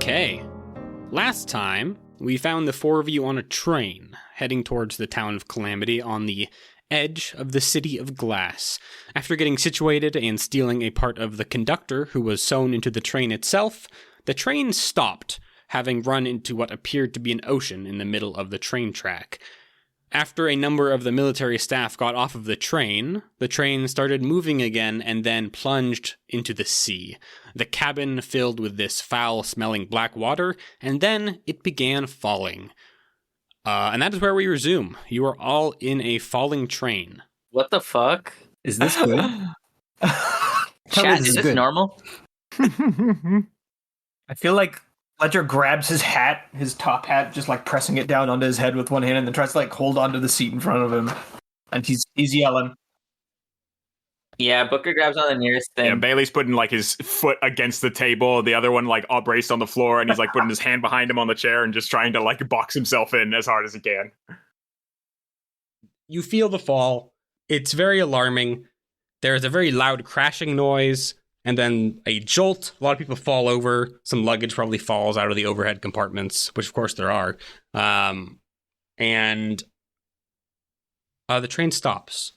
Okay. Last time, we found the four of you on a train, heading towards the town of Calamity on the edge of the city of glass. After getting situated and stealing a part of the conductor who was sewn into the train itself, the train stopped, having run into what appeared to be an ocean in the middle of the train track. After a number of the military staff got off of the train started moving again and then plunged into the sea. The cabin filled with this foul-smelling black water, and then it began falling. And that is where we resume. You are all in a falling train. What the fuck? Is this good? Chat, is this normal? I feel like Ledger grabs his hat, his top hat, just like pressing it down onto his head with one hand, and then tries to like hold onto the seat in front of him. And he's yelling. Yeah, Booker grabs on the nearest thing. Yeah, Bailey's putting like his foot against the table, the other one like all braced on the floor, and he's like putting his hand behind him on the chair and just trying to like box himself in as hard as he can. You feel the fall. It's very alarming. There's a very loud crashing noise, and then a jolt. A lot of people fall over. Some luggage probably falls out of the overhead compartments, which of course there are. And the train stops.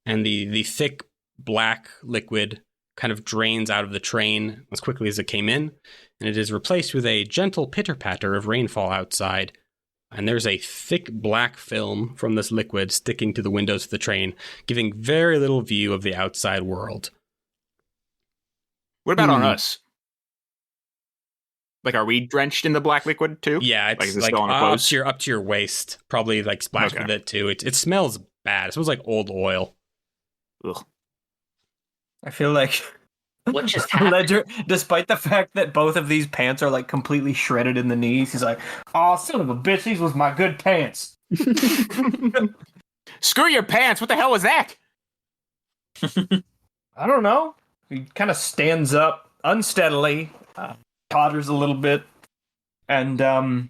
And the thick black liquid kind of drains out of the train as quickly as it came in. And it is replaced with a gentle pitter-patter of rainfall outside. And there's a thick black film from this liquid sticking to the windows of the train, giving very little view of the outside world. What about on us? Like, are we drenched in the black liquid too? Yeah, it's like up to your waist. Probably like splashed with it too. It smells bad. It smells like old oil. Ugh. I feel like What just happened? Ledger, despite the fact that both of these pants are like completely shredded in the knees, he's like, "Oh, son of a bitch, these was my good pants." Screw your pants! What the hell was that? I don't know. He kind of stands up unsteadily, totters a little bit, and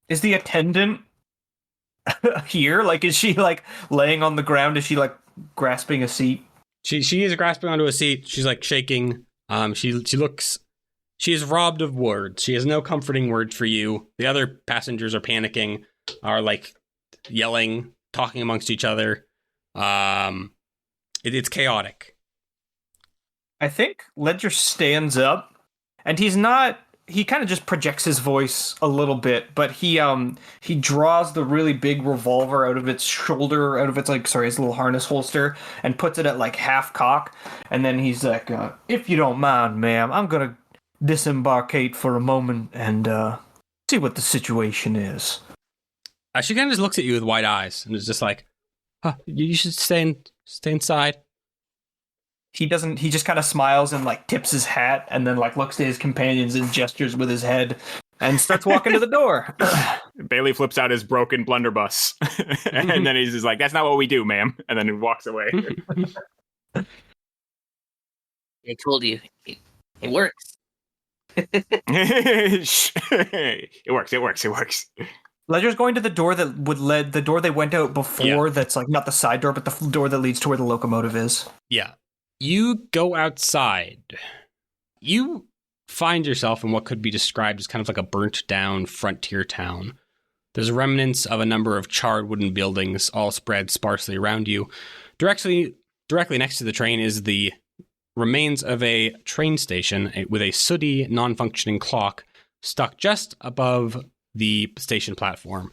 is the attendant here? Like, is she like laying on the ground? Is she like grasping a seat? She is grasping onto a seat. She's like shaking. She is robbed of words. She has no comforting words for you. The other passengers are panicking, are like yelling, talking amongst each other. It's chaotic. I think Ledger stands up, and he kind of just projects his voice a little bit, but he draws the really big revolver out of its shoulder, his little harness holster, and puts it at like half cock, and then he's like, "If you don't mind, ma'am, I'm gonna disembarkate for a moment and see what the situation is." She kind of just looks at you with wide eyes and is just like, "You should stay inside." He just kind of smiles and like tips his hat and then like looks to his companions and gestures with his head and starts walking to the door. Bailey flips out his broken blunderbuss. And then he's just like, "That's not what we do, ma'am." And then he walks away. I told you. It works. It works. Ledger's going to the door that the door they went out before. Yeah. That's like not the side door, but the door that leads to where the locomotive is. Yeah. You go outside. You find yourself in what could be described as kind of like a burnt down frontier town. There's remnants of a number of charred wooden buildings all spread sparsely around you. Directly next to the train is the remains of a train station with a sooty, non-functioning clock stuck just above the station platform.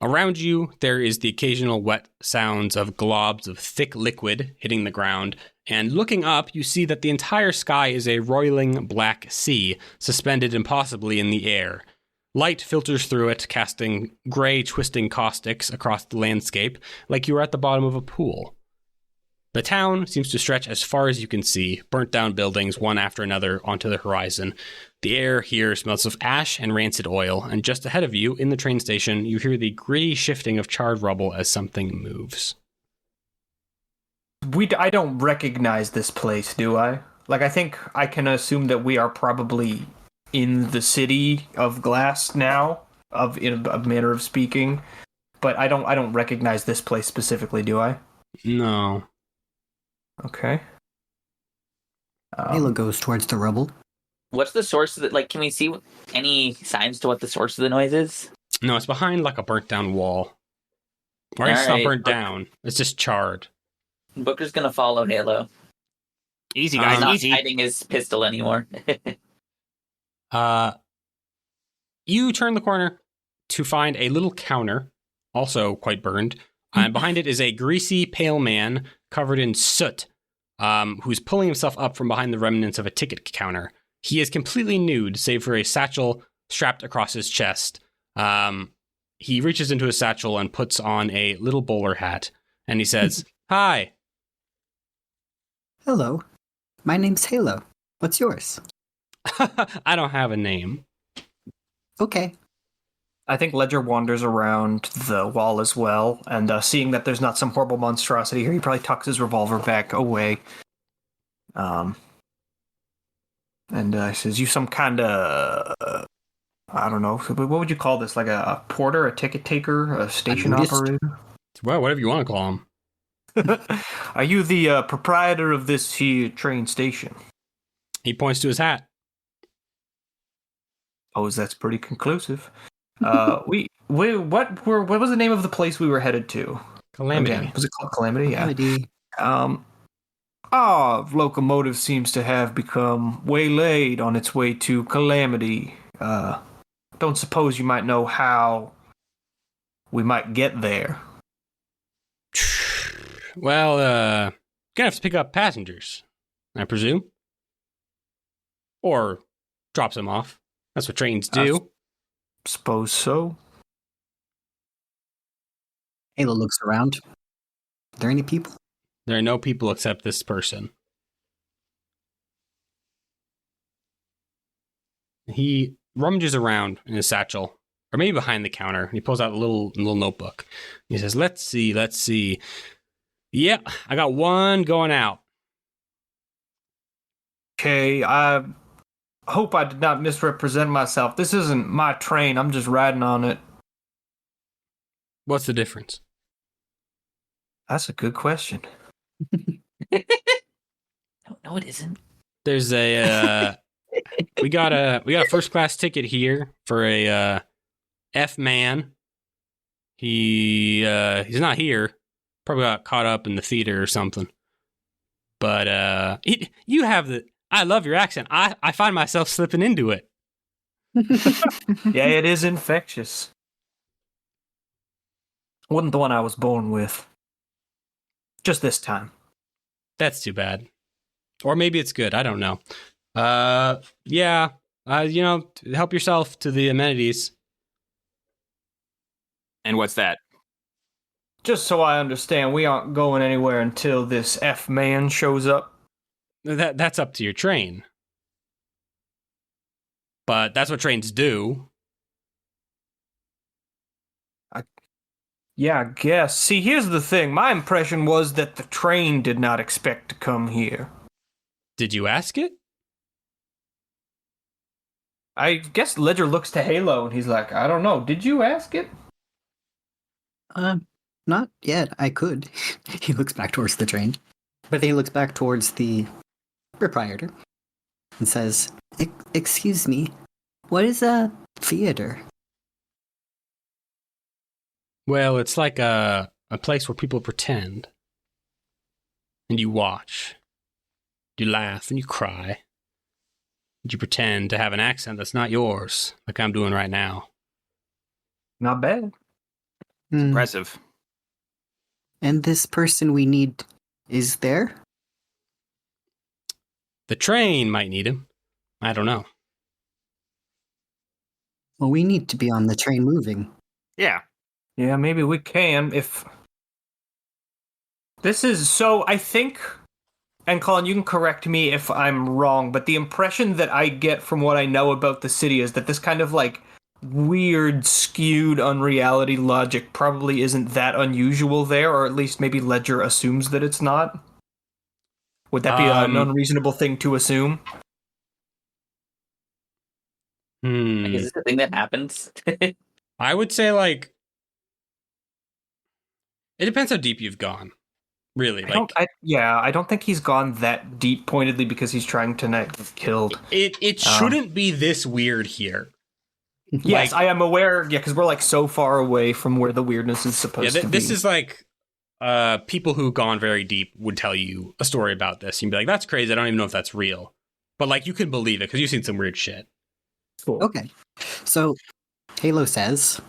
Around you, there is the occasional wet sounds of globs of thick liquid hitting the ground, and looking up, you see that the entire sky is a roiling black sea, suspended impossibly in the air. Light filters through it, casting gray, twisting caustics across the landscape, like you are at the bottom of a pool. The town seems to stretch as far as you can see, burnt down buildings one after another onto the horizon. The air here smells of ash and rancid oil, and just ahead of you, in the train station, you hear the gritty shifting of charred rubble as something moves. I don't recognize this place, do I? Like, I think I can assume that we are probably in the city of glass now, in a manner of speaking, but I don't recognize this place specifically, do I? No. Okay. Ayla goes towards the rubble. What's the source of the, like, can we see any signs to what the source of the noise is? No, it's behind like a burnt down wall. Or it's not Alright. burnt down. It's just charred. Booker's gonna follow Halo. Easy, He's guys, Not easy. hiding his pistol anymore. You turn the corner to find a little counter, also quite burned. And behind it is a greasy, pale man covered in soot, who's pulling himself up from behind the remnants of a ticket counter. He is completely nude, save for a satchel strapped across his chest. He reaches into his satchel and puts on a little bowler hat, and he says, "Hi." Hello. My name's Halo. What's yours? I don't have a name. Okay. I think Ledger wanders around the wall as well, and seeing that there's not some horrible monstrosity here, he probably tucks his revolver back away. And says, "You some kind of, I don't know, what would you call this? Like a porter, a ticket taker, a station nudist? operator? Well, whatever you want to call him. Are you the proprietor of this here train station?" He points to his hat. Oh, that's pretty conclusive. What was the name of the place we were headed to? Calamity. Again, was it called Calamity? Yeah. Comedy. Our locomotive seems to have become waylaid on its way to Calamity. Don't suppose you might know how we might get there. Well, gonna have to pick up passengers, I presume. Or drops them off. That's what trains do. Suppose so. Halo looks around. Are there any people? There are no people except this person. He rummages around in his satchel, or maybe behind the counter, and he pulls out a little notebook. He says, let's see. Yeah, I got one going out. Okay, I hope I did not misrepresent myself. This isn't my train. I'm just riding on it. What's the difference? That's a good question. No, it isn't. There's a we got a first class ticket here for a F man. He's not here. Probably got caught up in the theater or something. But you have the. I love your accent. I find myself slipping into it. Yeah, it is infectious. Wasn't the one I was born with. Just this time. That's too bad. Or maybe it's good. I don't know. Yeah. Help yourself to the amenities. And what's that? Just so I understand, we aren't going anywhere until this F-man shows up. That's up to your train. But that's what trains do. Yeah, I guess. See, here's the thing. My impression was that the train did not expect to come here. Did you ask it? I guess Ledger looks to Halo and he's like, I don't know. Did you ask it? Not yet. I could. He looks back towards the train. But he looks back towards the proprietor and says, Excuse me, what is a theater? Well, it's like a place where people pretend. And you watch. You laugh and you cry. And you pretend to have an accent that's not yours, like I'm doing right now. Not bad. Impressive. And this person we need is there? The train might need him. I don't know. Well, we need to be on the train moving. Yeah. Yeah, maybe we can if... This is so, I think... And Colin, you can correct me if I'm wrong, but the impression that I get from what I know about the city is that this kind of like weird, skewed unreality logic probably isn't that unusual there, or at least maybe Ledger assumes that it's not. Would that be an unreasonable thing to assume? Like, is this a thing that happens? I would say, like, it depends how deep you've gone. Really, I don't think he's gone that deep pointedly because he's trying to not get killed. it shouldn't be this weird here. Yes, I am aware. Yeah, because we're like so far away from where the weirdness is supposed to be. This is like people who've gone very deep would tell you a story about this. You'd be like, "That's crazy. I don't even know if that's real," but like you can believe it because you've seen some weird shit. Cool. Okay. So Halo says,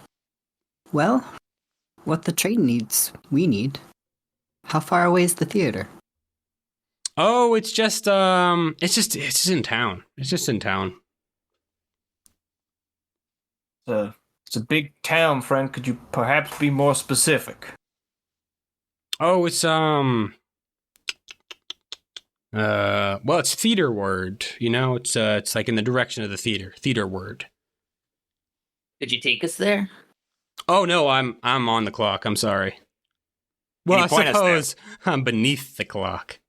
well, what the train needs, we need. How far away is the theater? Oh, it's just in town. It's just in town. It's a big town, friend. Could you perhaps be more specific? Oh, it's well, it's theater word. You know, it's like in the direction of the theater word. Could you take us there? Oh no, I'm on the clock. I'm sorry. Well, I suppose I'm beneath the clock.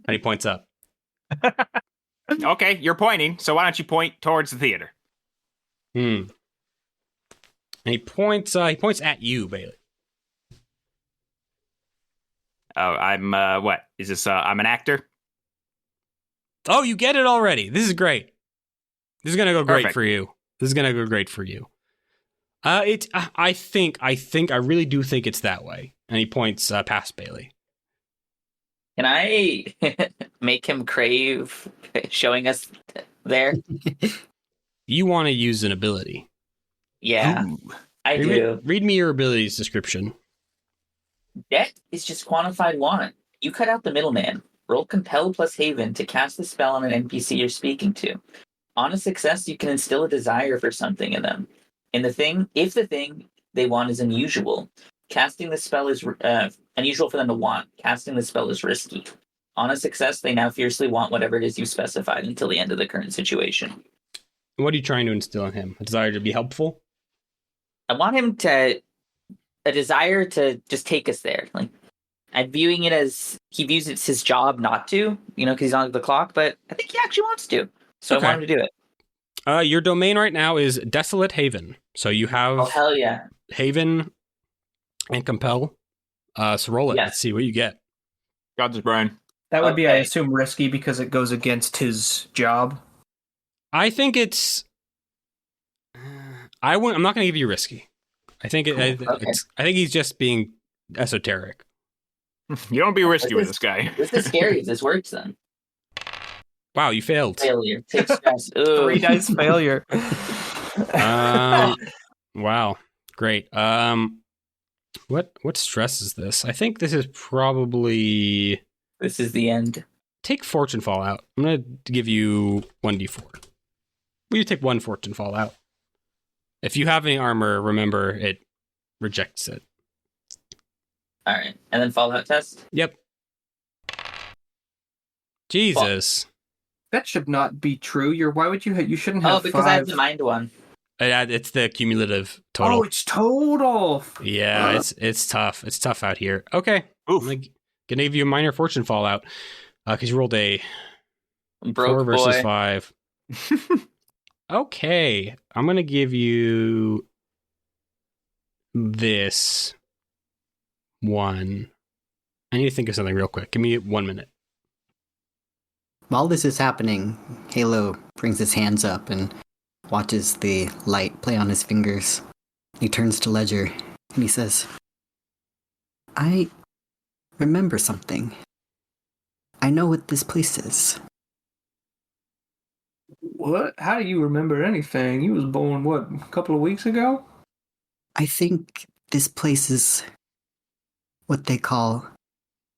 And he points up. Okay, you're pointing, so why don't you point towards the theater? And he points at you, Bailey. Oh, I'm what? Is this I'm an actor? Oh, you get it already. This is great. This is gonna go great Perfect. for you. This is gonna go great for you. I really do think it's that way. And he points past Bailey. Can I make him crave showing us there? You want to use an ability. Yeah, Ooh. I do. Read me your abilities description. Debt is just quantified want. You cut out the middleman. Roll Compel plus Haven to cast the spell on an NPC you're speaking to. On a success, you can instill a desire for something in them. If the thing they want is unusual, casting the spell is unusual for them to want. Casting the spell is risky. On a success, they now fiercely want whatever it is you specified until the end of the current situation. What are you trying to instill in him? A desire to be helpful? I want him a desire to just take us there. Like, I'm viewing it as he views it's his job not to, because he's on the clock, but I think he actually wants to. So Okay. I want him to do it. Your domain right now is Desolate Haven. So you have Oh, hell yeah. Haven and Compel. So roll it. Yes. Let's see what you get. God's brain. That would be, I Okay. assume, risky because it goes against his job. I think it's. I'm not going to give you risky. I think Okay. I think he's just being esoteric. You don't be risky with this guy. This is scary if this works then. Wow, you failed. Failure. Take stress. Ooh. 3 dice failure. Wow, great. What stress is this? I think this is probably This is the end. take Fortune Fall out. I'm gonna give you 1d4. Will you take 1 Fortune Fall out? If you have any armor, remember it rejects it. All right. And then Fallout test. Yep. Jesus. That should not be true. Why would you shouldn't Oh, have because 5. I have the mind one. It's the cumulative total. Oh, it's total. Yeah, it's tough. It's tough out here. Okay. Oof. I'm gonna give you a minor fortune fallout. Because you rolled a Broke 4 versus boy. 5. Okay. I'm gonna give you this one. I need to think of something real quick. Give me 1 minute. While this is happening, Halo brings his hands up and watches the light play on his fingers. He turns to Ledger and he says, I remember something. I know what this place is. What? How do you remember anything? You was born, what, a couple of weeks ago? I think this place is what they call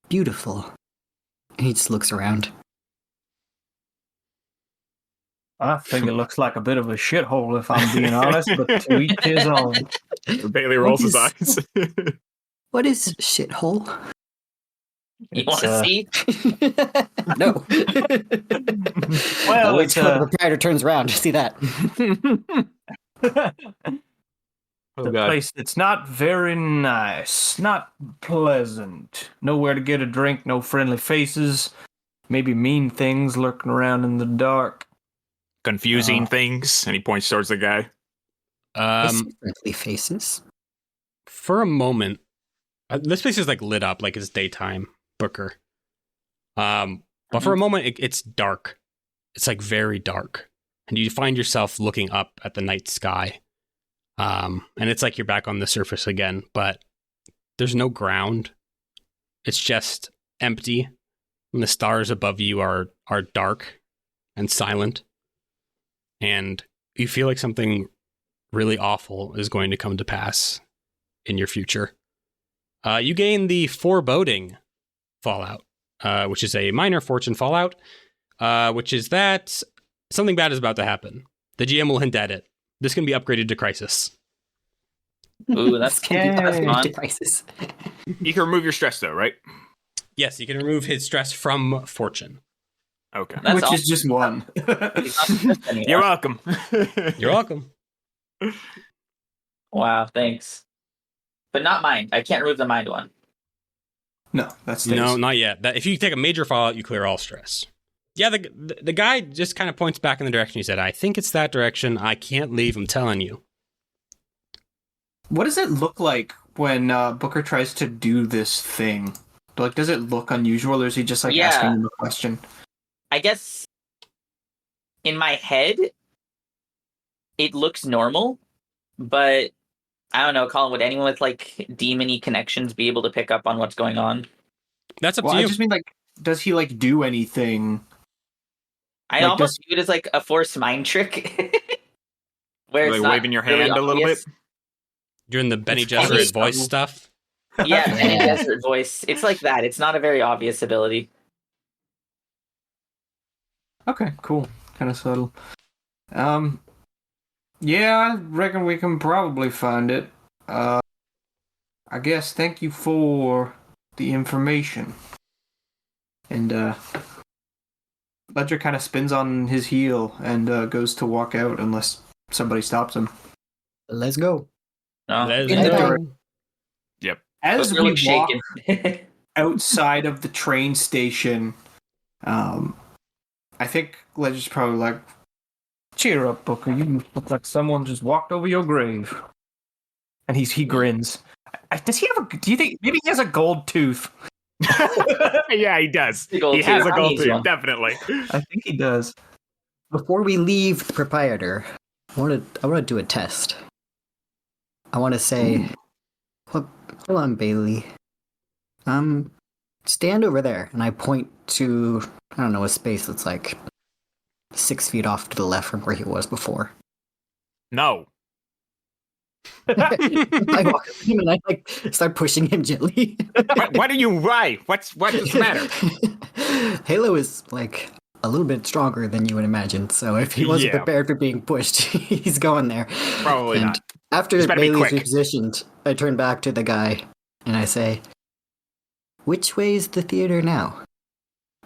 beautiful. And he just looks around. I think it looks like a bit of a shithole, if I'm being honest, but to each his own. Bailey rolls his eyes. What is shithole? You want to see? No. Well, Wait it's till the proprietor turns around to see that. the place that's not very nice, not pleasant. Nowhere to get a drink, no friendly faces, maybe mean things lurking around in the dark. Confusing things, and he points towards the guy. I see friendly faces. For a moment, This place is like lit up like it's daytime, Booker. But for a moment, it's dark. It's like very dark, and you find yourself looking up at the night sky. And it's like you're back on the surface again, but there's no ground. It's just empty, and the stars above you are dark and silent. And you feel like something really awful is going to come to pass in your future. You gain the foreboding fallout, which is a minor fortune fallout, which is that something bad is about to happen. The GM will hint at it. This can be upgraded to crisis. Ooh, that's fun. To crisis. You can remove your stress though, right? Yes, you can remove his stress from fortune. Okay. That's Which awesome. is just one. It's not stressed anymore. You're welcome. You're welcome. Wow, thanks. But not mind. I can't remove the mind one. No, that stays. No, not yet. If you take a major fallout, you clear all stress. Yeah, the guy just kind of points back in the direction he said, I think it's that direction. I can't leave, I'm telling you. What does it look like when Booker tries to do this thing? Like, does it look unusual, or is he just like Yeah. asking him a question? I guess in my head, it looks normal, but I don't know, Colin, would anyone with like demon-y connections be able to pick up on what's going on? That's up Well, to I you. just mean, like, does he like do anything? I Like, almost view it as like a forced mind trick. Where it's Like not waving your really hand a little obvious. bit? Doing the Benny It's funny Gesserit voice stuff. Yeah, any desert voice. It's like that. It's not a very obvious ability. Okay, cool. Kind of subtle. Yeah, I reckon we can probably find it. I guess thank you for the information. And Ledger kind of spins on his heel and goes to walk out unless somebody stops him. Let's go. No. Let's In the go. dark. As Booker we looks walk shaken. outside of the train station, I think Ledger's probably like, cheer up, Booker. You look like someone just walked over your grave. And he grins. Does he have do you think maybe he has a gold tooth? Yeah, he does. The gold He has tooth. a gold He's tooth, one. definitely. I think he does. Before we leave the proprietor, I want to do a test. I want to say, hold on, Bailey. Stand over there, and I point to, I don't know, a space that's like 6 feet off to the left from where he was before. No. I walk up to him and I like start pushing him gently. What are you? Why? What's the matter? Halo is like a little bit stronger than you would imagine, so if he wasn't Yeah. prepared for being pushed, he's going there. Probably And not. after Just better be Bailey's quick. repositioned, I turn back to the guy and I say, "Which way is the theater now?"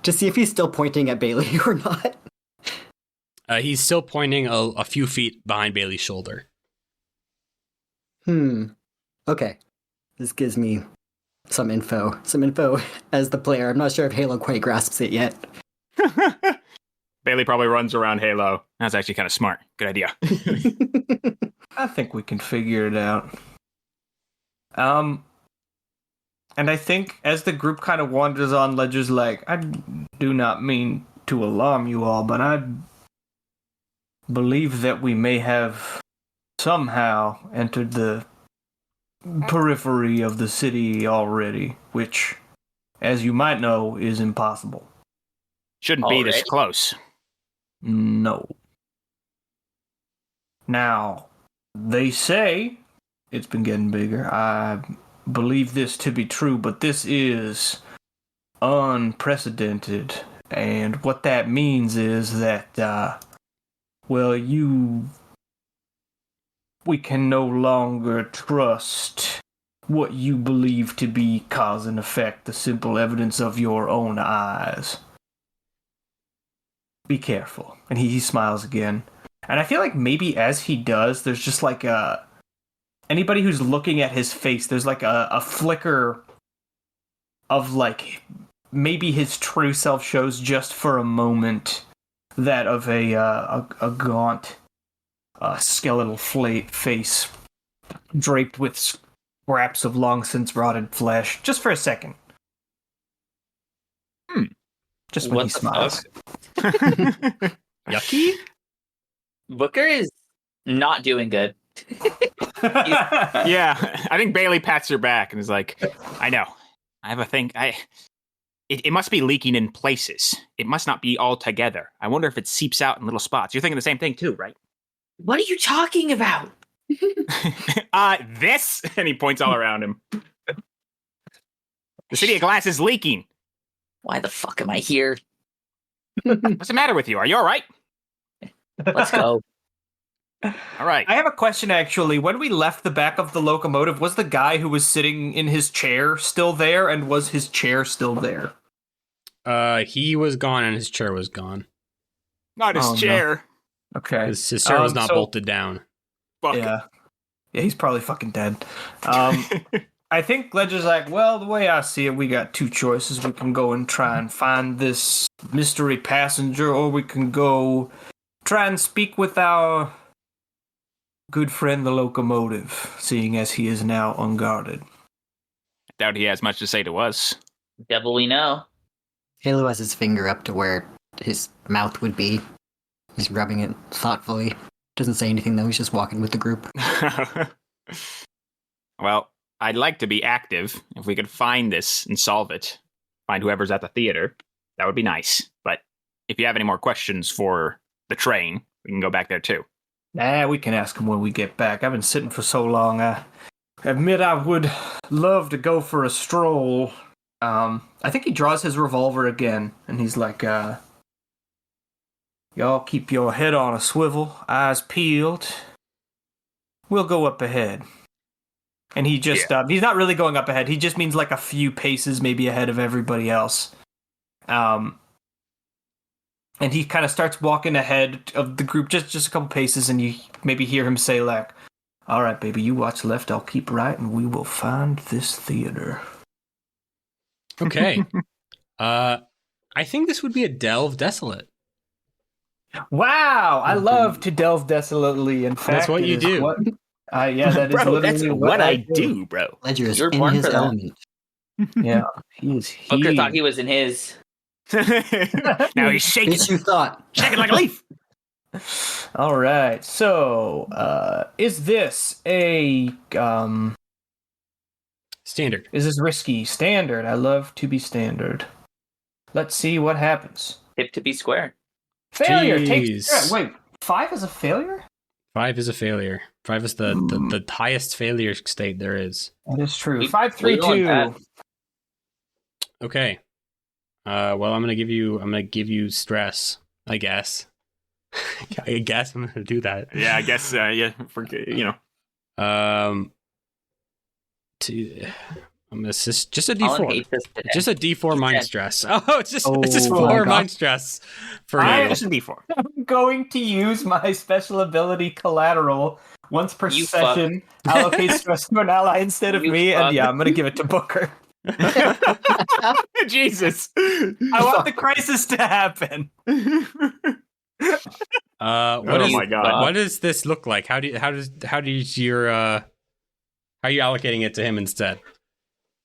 To see if he's still pointing at Bailey or not. He's still pointing a few feet behind Bailey's shoulder. Okay. This gives me some info. As the player. I'm not sure if Halo quite grasps it yet. Bailey probably runs around Halo. That's actually kind of smart. Good idea. I think we can figure it out. And I think as the group kind of wanders on, Ledger's like, I do not mean to alarm you all, but I believe that we may have somehow entered the periphery of the city already, which, as you might know, is impossible. Shouldn't be this Already? close. No. Now, they say it's been getting bigger. I believe this to be true, but this is unprecedented. And what that means is that, we can no longer trust what you believe to be cause and effect, the simple evidence of your own eyes. Be careful. And he smiles again. And I feel like maybe as he does, there's just like anybody who's looking at his face, there's like a flicker of like maybe his true self shows just for a moment that of a gaunt skeletal face draped with scraps of long since rotted flesh, just for a second. Just when What he the smiles. Yucky? Booker is not doing good. Yeah, I think Bailey pats her back and is like, I know. I have a thing. It must be leaking in places. It must not be all together. I wonder if it seeps out in little spots. You're thinking the same thing too, right? What are you talking about? This? And he points all around him. The city of glass is leaking. Why the fuck am I here? What's the matter with you? Are you all right? Let's go. All right. I have a question, actually. When we left the back of the locomotive, was the guy who was sitting in his chair still there, and was his chair still there? He was gone and his chair was gone. Not his Oh, no. chair. Okay. His chair was not bolted down. Fuck. Yeah, he's probably fucking dead. I think Ledger's like, well, the way I see it, we got two choices. We can go and try and find this mystery passenger, or we can go try and speak with our good friend, the locomotive, seeing as he is now unguarded. Doubt he has much to say to us. Devil we know. Halo has his finger up to where his mouth would be. He's rubbing it thoughtfully. Doesn't say anything though, he's just walking with the group. Well, I'd like to be active. If we could find this and solve it, find whoever's at the theater, that would be nice. But if you have any more questions for the train, we can go back there too. Nah, we can ask him when we get back. I've been sitting for so long. I admit I would love to go for a stroll. I think he draws his revolver again, and he's like, y'all keep your head on a swivel, eyes peeled. We'll go up ahead. And he just, he's not really going up ahead. He just means like a few paces maybe ahead of everybody else. And he kind of starts walking ahead of the group just a couple paces, and you maybe hear him say like, all right, baby, you watch left, I'll keep right, and we will find this theater. Okay. I think this would be a delve desolate. Wow, I love to delve desolately. In fact, That's what it you is do. Yeah, that is Bro, literally that's what I do, bro. Ledger is You're in born his for that. element. Yeah, he is Booker here. thought he was in his. Now he's shaking. Bitch, you thought. Shaking like a leaf. All right, so is this a Standard. is this risky? Standard. I love to be standard. Let's see what happens. Tip to be square. Failure. Jeez. Wait, 5 is a failure? 5 is a failure. 5 is the highest failure state there is. That is true. We- 5, 3, we're going 2. back. Okay. Well, I'm gonna give you stress, I guess. I guess I'm gonna do that. Yeah, I guess. Yeah, I'm gonna just a Colin D4. hates us today. Just a D4 mind stress. Oh, it's just Oh my 4 God. mind stress for I- you. just a D4. I'm going to use my special ability collateral once per You session. Allocate stress to an ally instead of You me, fuck. and yeah, I'm going to give it to Booker. Jesus. I want the crisis to happen. What Oh my God. What does this look like? How are you allocating it to him instead?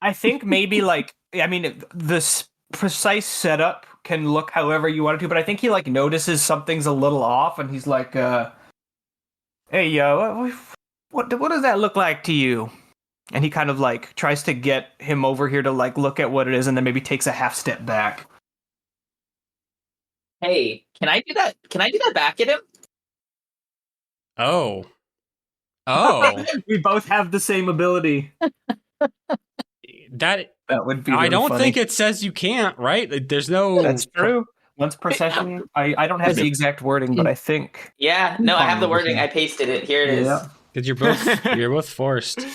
I think maybe this precise setup can look however you want it to, but I think he notices something's a little off, and he's like, "Hey, what does that look like to you?" And he kind of tries to get him over here to look at what it is, and then maybe takes a half step back. Hey, can I do that? Can I do that back at him? Oh. We both have the same ability. That That would be. I really don't funny. think it says you can't, right? Like, there's no. That's true. Once per session. I don't have the exact wording, but I think. Yeah, no, I have the wording. I pasted it. Here it is. Yeah. Because you're both forced.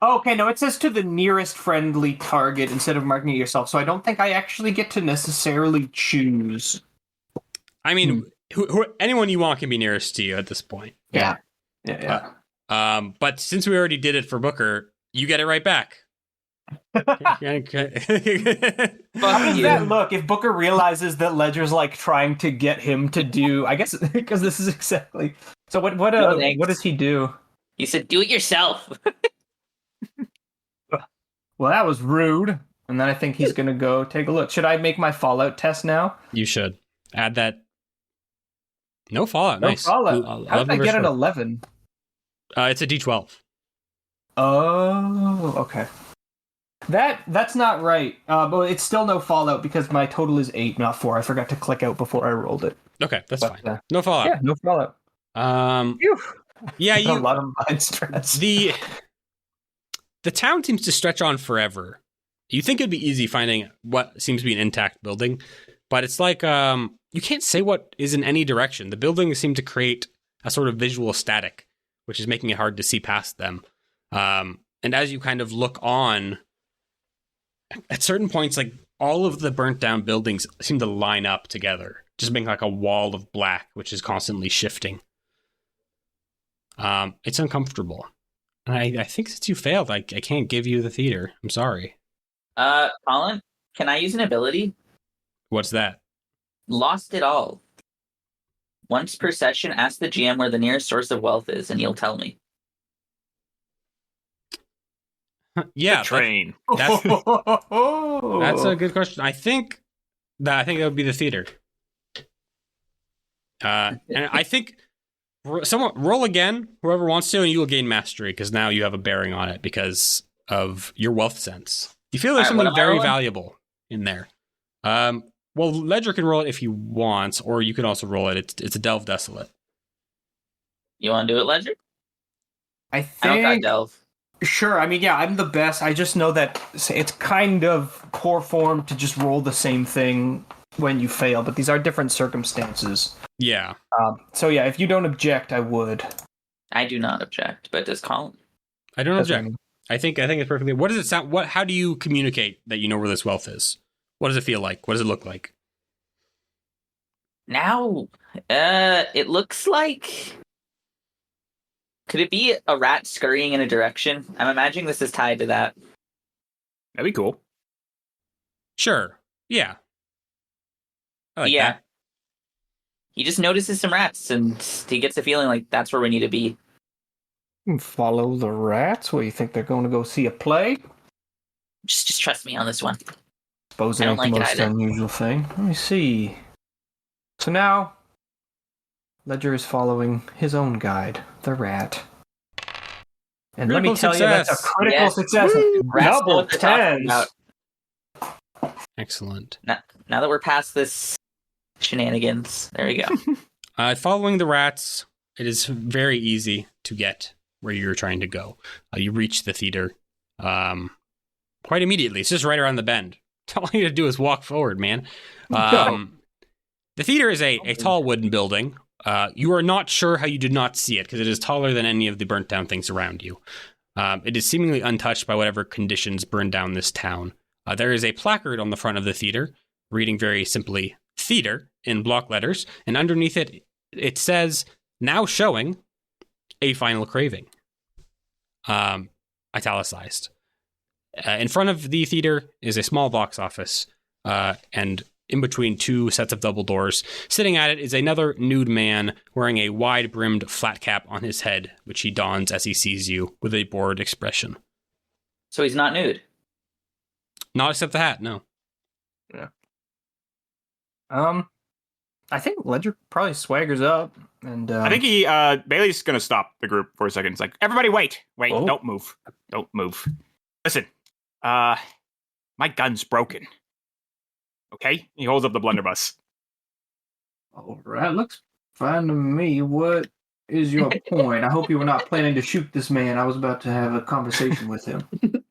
Okay, no, it says to the nearest friendly target instead of marking it yourself. So I don't think I actually get to necessarily choose. I mean, anyone you want can be nearest to you at this point. Yeah. Yeah. But since we already did it for Booker, you get it right back. Fuck How does you. that look if Booker realizes that Ledger's trying to get him to do? I guess because this is exactly. So what No, thanks. does he do? You said do it yourself. Well, that was rude. And then I think he's going to go take a look. Should I make my Fallout test now? You should add that. No fallout. No Nice. Fallout. How did I get an 11? 11? It's a D12. Oh, okay. That's not right. But it's still no Fallout because my total is 8, not 4. I forgot to click out before I rolled it. Okay, that's But, fine. No fallout. Yeah, no Fallout. Yeah, A you. lot of mind stress. The town seems to stretch on forever. You think it'd be easy finding what seems to be an intact building, but it's like you can't say what is in any direction. The buildings seem to create a sort of visual static, which is making it hard to see past them. And as you kind of look on, at certain points, like all of the burnt down buildings seem to line up together, just making like a wall of black, which is constantly shifting. It's uncomfortable. And I think since you failed, I can't give you the theater. I'm sorry. Colin, can I use an ability? What's that? Lost it all. Once per session, ask the GM where the nearest source of wealth is, and you'll tell me. Yeah, The train. that's a good question. I think that would be the theater. And I think someone roll again, whoever wants to, and you will gain mastery because now you have a bearing on it because of your wealth sense. You feel there's All right, something what am I very rolling? valuable in there. Well, Ledger can roll it if he wants, or you can also roll it. It's a Delve Desolate. You want to do it, Ledger? I I don't got think. delve. Sure. I mean, yeah, I'm the best. I just know that it's kind of poor form to just roll the same thing when you fail, but these are different circumstances. Yeah. So yeah, if you don't object, I would. I do not object, but does Colin? I don't That's what I object. mean. I think it's perfectly. What does it sound? How do you communicate that you know where this wealth is? What does it feel like? What does it look like? Now, it looks like. Could it be a rat scurrying in a direction? I'm imagining this is tied to that. That'd be cool. Sure. Yeah. I like Yeah. that. He just notices some rats, and he gets a feeling like that's where we need to be. Follow the rats. What, you think they're going to go see a play? Just trust me on this one. Suppose I it don't ain't the like it most either. unusual thing. Let me see. So now, Ledger is following his own guide, the rat. And let me Critical tell you, that's a success. critical Yes. success. Rats know Double what they're talking tens. about. Excellent. Now that we're past this shenanigans, there we go. Following the rats, it is very easy to get where you're trying to go. You reach the theater quite immediately. It's just right around the bend. All you need to do is walk forward, man. The theater is a tall wooden building. You are not sure how you did not see it because it is taller than any of the burnt down things around you. It is seemingly untouched by whatever conditions burned down this town. There is a placard on the front of the theater reading very simply theater in block letters, and underneath it, it says now showing a final craving. Italicized. In front of the theater is a small box office, and in between two sets of double doors, sitting at it is another nude man wearing a wide-brimmed flat cap on his head, which he dons as he sees you with a bored expression. So he's not nude. Not except the hat, no. I think Ledger probably swaggers up, and I think Bailey's gonna stop the group for a second. It's like, everybody wait, Oh. don't move. Listen, my gun's broken. Okay? He holds up the blunderbuss. all right, looks fine to me. What is your point? I hope you were not planning to shoot this man. I was about to have a conversation with him.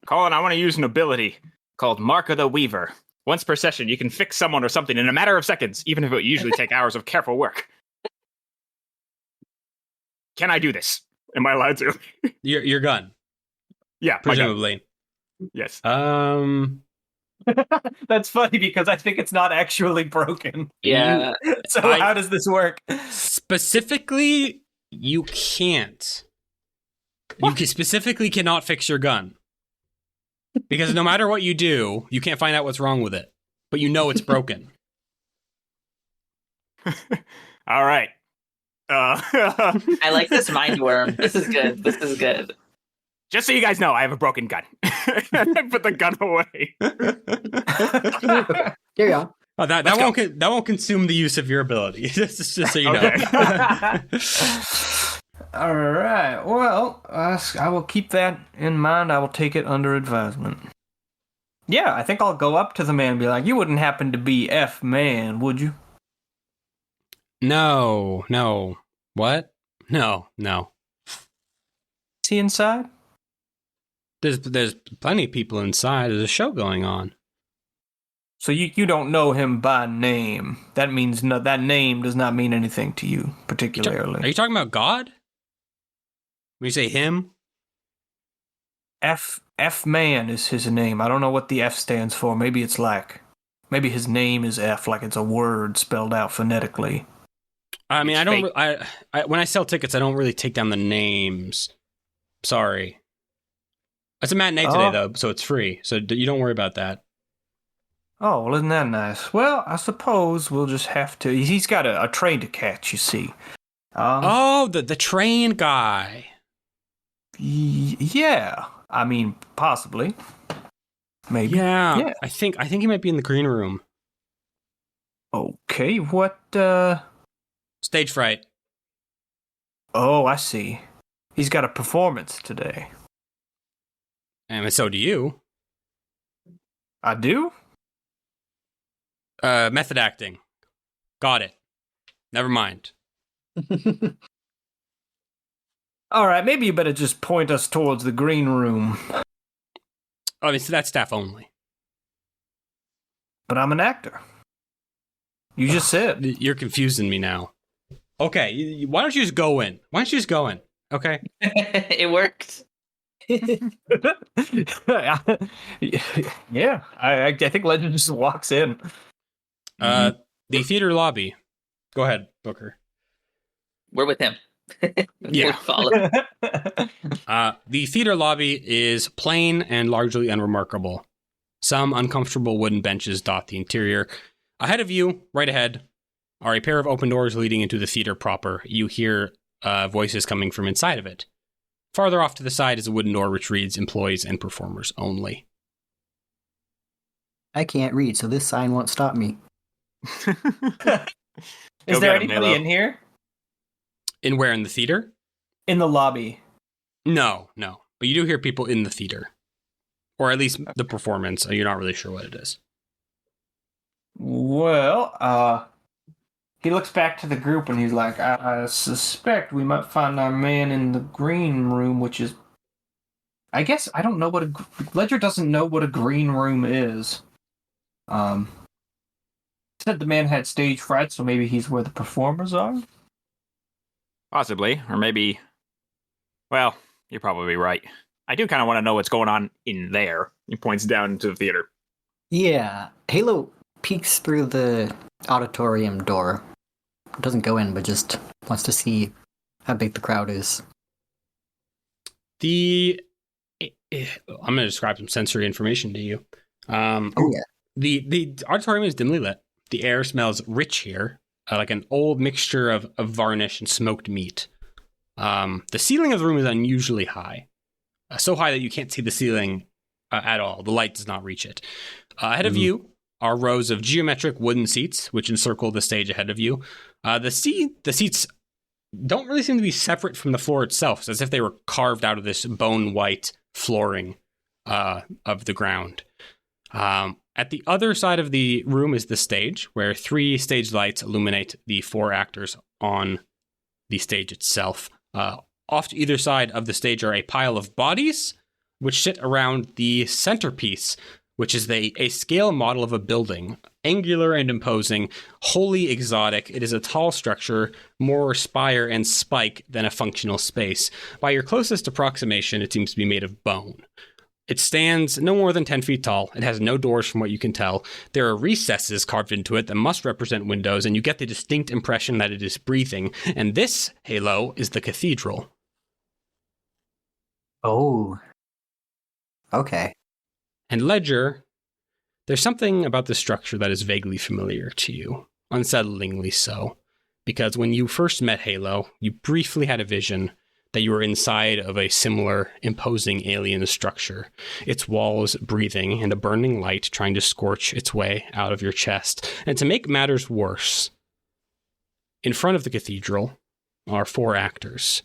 Colin, I want to use an ability called Mark of the Weaver. Once per session, you can fix someone or something in a matter of seconds, even if it would usually take hours of careful work. Can I do this? Am I allowed to? Your gun, Yeah, my gun. presumably. Yes. That's funny because I think it's not actually broken. Yeah. So how does this work? Specifically, you can't. Specifically cannot fix your gun. Because no matter what you do, you can't find out what's wrong with it. But you know it's broken. All right. I like this mind worm. This is good. Just so you guys know, I have a broken gun. I put the gun away. Carry on. Oh, that won't consume the use of your ability. just so you know. All right. Well, I will keep that in mind. I will take it under advisement. Yeah, I think I'll go up to the man and be like, "You wouldn't happen to be F man, would you?" No. What? No. Is he inside? There's plenty of people inside. There's a show going on. So you don't know him by name. That means that name does not mean anything to you particularly. Are you talking about God? When you say him? F man is his name. I don't know what the F stands for. Maybe it's maybe his name is F, like it's a word spelled out phonetically. I mean, when I sell tickets, I don't really take down the names. Sorry. It's a matinee today, though, so it's free. So you don't worry about that. Oh, well, isn't that nice? Well, I suppose we'll just have to... He's got a train to catch, you see. The train guy. Yeah. I mean, possibly. Maybe. Yeah. I think he might be in the green room. Okay, what, Stage fright. Oh, I see. He's got a performance today. And so do you. I do? Method acting. Got it. Never mind. All right, maybe you better just point us towards the green room. Obviously, that's staff only. But I'm an actor. You just said. You're confusing me now. Okay, why don't you just go in? Okay? It worked. Yeah, I think Legend just walks in. The theater lobby. Go ahead, Booker. We're with him. Yeah. We'll follow. The theater lobby is plain and largely unremarkable. Some uncomfortable wooden benches dot the interior. Ahead of you, right ahead, are a pair of open doors leading into the theater proper. You hear voices coming from inside of it. Farther off to the side is a wooden door which reads employees and performers only. I can't read, so this sign won't stop me. Is there anybody in here? In where? In the theater? In the lobby. No. But you do hear people in the theater. Or at least the performance. You're not really sure what it is. Well, he looks back to the group and he's like, I suspect we might find our man in the green room, which is... I guess I don't know what Ledger doesn't know what a green room is. Said the man had stage fright, so maybe he's where the performers are? Possibly. Or maybe... Well, you're probably right. I do kind of want to know what's going on in there. He points down into the theater. Yeah, Halo peeks through the auditorium door. Doesn't go in, but just wants to see how big the crowd is. I'm going to describe some sensory information to you. The auditorium is dimly lit. The air smells rich here, like an old mixture of varnish and smoked meat. The ceiling of the room is unusually high. So high that you can't see the ceiling at all. The light does not reach it. Ahead of you are rows of geometric wooden seats, which encircle the stage ahead of you. The seats don't really seem to be separate from the floor itself. It's as if they were carved out of this bone-white flooring of the ground. At the other side of the room is the stage, where 3 stage lights illuminate the 4 actors on the stage itself. Off to either side of the stage are a pile of bodies, which sit around the centerpiece, which is a scale model of a building, angular and imposing, wholly exotic. It is a tall structure, more spire and spike than a functional space. By your closest approximation, it seems to be made of bone. It stands no more than 10 feet tall. It has no doors from what you can tell. There are recesses carved into it that must represent windows, and you get the distinct impression that it is breathing. And this, Halo, is the cathedral. Oh. Okay. And Ledger, there's something about the structure that is vaguely familiar to you, unsettlingly so. Because when you first met Halo, you briefly had a vision that you are inside of a similar imposing alien structure, its walls breathing and a burning light trying to scorch its way out of your chest. And to make matters worse, in front of the cathedral are 4 actors,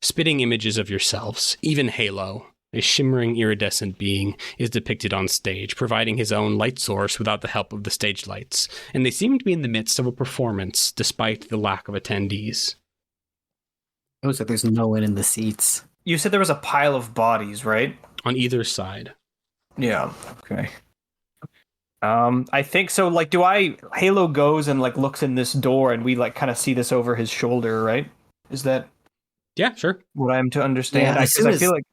spitting images of yourselves. Even Halo, a shimmering iridescent being, is depicted on stage, providing his own light source without the help of the stage lights. And they seem to be in the midst of a performance, despite the lack of attendees. Oh, so there's no one in the seats. You said there was a pile of bodies, right? On either side. Yeah. Okay. I think so. Like, Halo goes and like looks in this door, and we like kind of see this over his shoulder, right? Is that Yeah, sure. what I'm to understand? Yeah, I feel like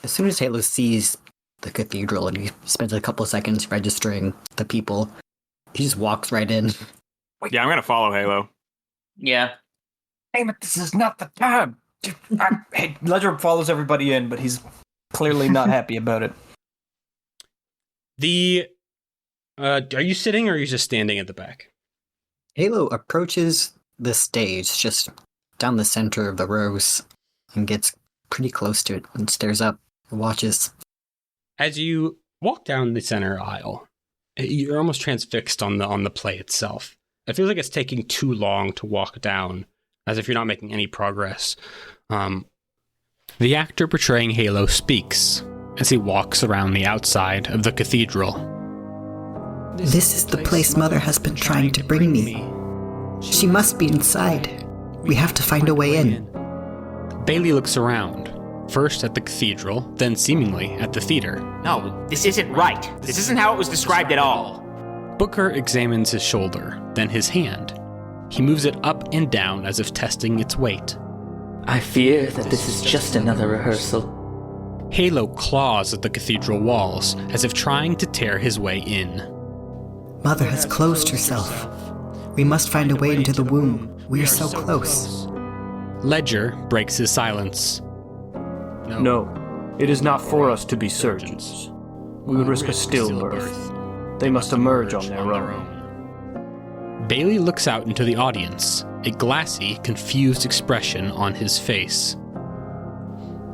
As soon as Halo sees the cathedral and he spends a couple seconds registering the people, he just walks right in. Yeah, I'm going to follow Halo. Yeah. damn it, this is not the time. Hey, Ledger follows everybody in, but he's clearly not happy about it. Are you sitting or are you just standing at the back? Halo approaches the stage just down the center of the rows and gets pretty close to it and stares up and watches. As you walk down the center aisle, you're almost transfixed on the play itself. It feels like it's taking too long to walk down, as if you're not making any progress. The actor portraying Halo speaks as he walks around the outside of the cathedral. This is the place Mother has been trying to bring me. She must be inside. We have to find a way in. Bailey looks around, first at the cathedral, then seemingly at the theater. No, this isn't right. This isn't how it was described at all. Booker examines his shoulder, then his hand. He moves it up and down as if testing its weight. I fear that this is just another rehearsal. Halo claws at the cathedral walls, as if trying to tear his way in. Mother has closed herself. We must find a way into the womb. We are so close. Ledger breaks his silence. No, it is not for us to be surgeons. We would risk a stillbirth. They must emerge on their own. Bailey looks out into the audience, a glassy, confused expression on his face.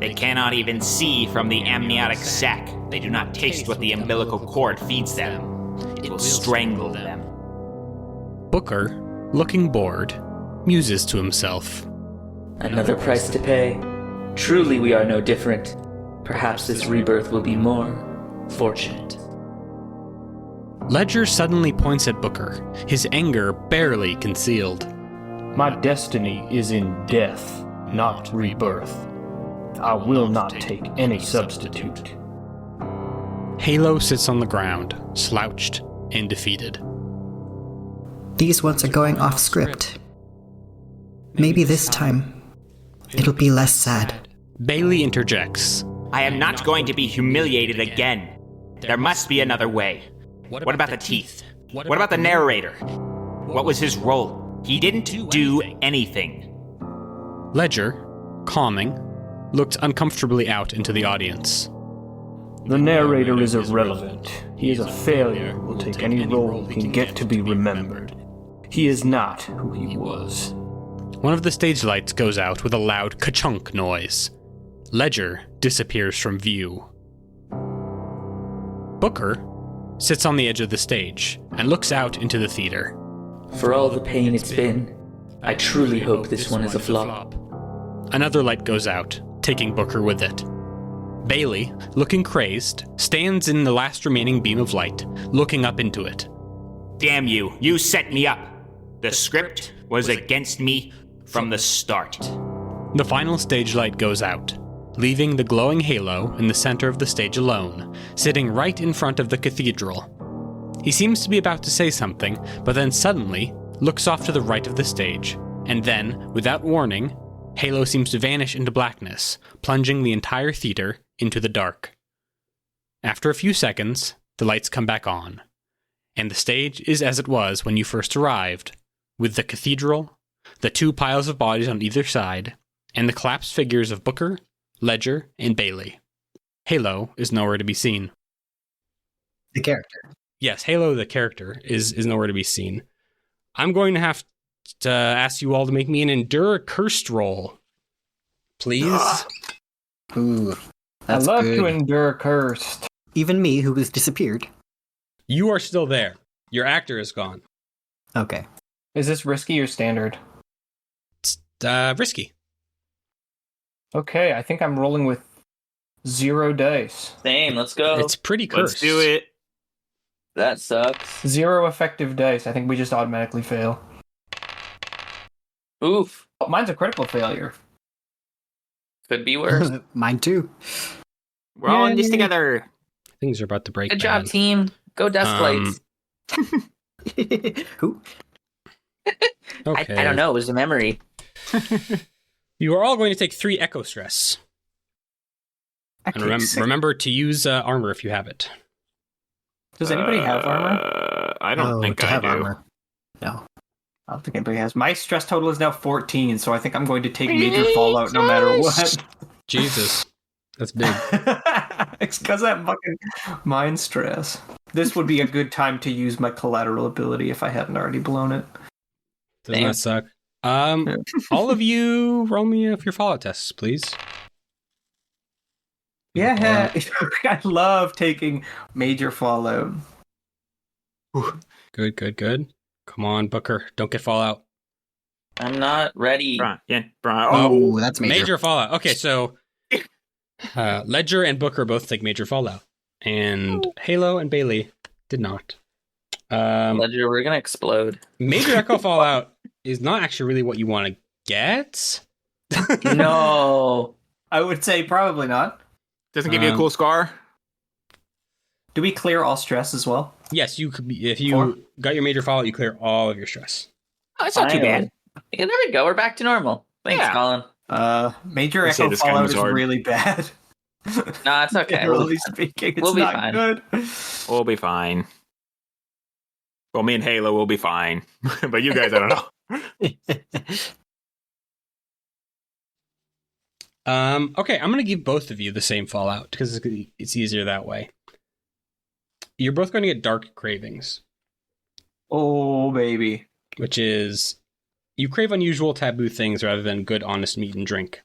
They cannot even see from the amniotic sac. They do not taste what the umbilical cord feeds them. It will strangle them. Booker, looking bored, muses to himself. Another price to pay. Truly we are no different. Perhaps this rebirth will be more fortunate. Ledger suddenly points at Booker, his anger barely concealed. My destiny is in death, not rebirth. I will not take any substitute. Halo sits on the ground, slouched and defeated. These ones are going off script. Maybe this time, it'll be less sad. Bailey interjects. I am not going to be humiliated again. There must be another way. What about the teeth? What about the narrator? What was his role? He didn't do anything. Ledger, calming, looked uncomfortably out into the audience. The narrator is irrelevant. He is a failure who will take any role he can get to be remembered. He is not who he was. One of the stage lights goes out with a loud ka-chunk noise. Ledger disappears from view. Booker sits on the edge of the stage and looks out into the theater. For all the pain it's been, I truly hope this one is a flop. Another light goes out, taking Booker with it. Bailey, looking crazed, stands in the last remaining beam of light, looking up into it. Damn you, you set me up. The script was against me from the start. The final stage light goes out, leaving the glowing Halo in the center of the stage alone, sitting right in front of the cathedral. He seems to be about to say something, but then suddenly looks off to the right of the stage, and then, without warning, Halo seems to vanish into blackness, plunging the entire theater into the dark. After a few seconds, the lights come back on, and the stage is as it was when you first arrived, with the cathedral, the 2 piles of bodies on either side, and the collapsed figures of Booker, Ledger, and Bailey. Halo is nowhere to be seen. The character. Yes, Halo, the character, is nowhere to be seen. I'm going to have to ask you all to make me an Endure Cursed roll. please. Ooh, I that's love good. to endure cursed. Even me, who has disappeared. You are still there. Your actor is gone. Okay. Is this risky or standard? It's risky. Okay, I think I'm rolling with 0 dice. Same, let's go. It's pretty cursed. Let's do it. That sucks. 0 effective dice. I think we just automatically fail. Oof. Oh, mine's a critical failure. Could be worse. Mine too. We're all in this together. Things are about to break Good down. job, team. Go dust plates. Who? Okay. I don't know. It was a memory. You are all going to take 3 echo stress. And remember to use armor if you have it. Does anybody have armor? I don't think to I have do. armor. No. I don't think anybody has. My stress total is now 14, so I think I'm going to take major fallout no matter what. Jesus. That's big. It's because that fucking mind stress. This would be a good time to use my collateral ability if I hadn't already blown it. Doesn't Damn. that suck? All of you, roll me your fallout tests, please. Yeah, I love taking major fallout. Good. Come on, Booker. Don't get fallout. I'm not ready. Brian. Oh, that's major. Major fallout. Okay, so Ledger and Booker both take major fallout. And Halo and Bailey did not. Ledger, we're gonna explode. Major echo fallout is not actually really what you want to get. No. I would say probably not. Doesn't give you a cool scar. Do we clear all stress as well? Yes, you could be, if you 4? got your major fallout, you clear all of your stress. Oh, it's not too bad. Yeah, there we go. We're back to normal. Thanks, Yeah. Colin. Major I say echo this game fallout was is hard. really bad. Nah, it's okay. We'll Generally be fine. speaking, it's We'll be not fine. good. We'll be fine. Well, me and Halo will be fine. But you guys, I don't know. Okay, I'm going to give both of you the same fallout because it's easier that way. You're both going to get dark cravings, Oh, baby. which is you crave unusual taboo things rather than good, honest meat and drink.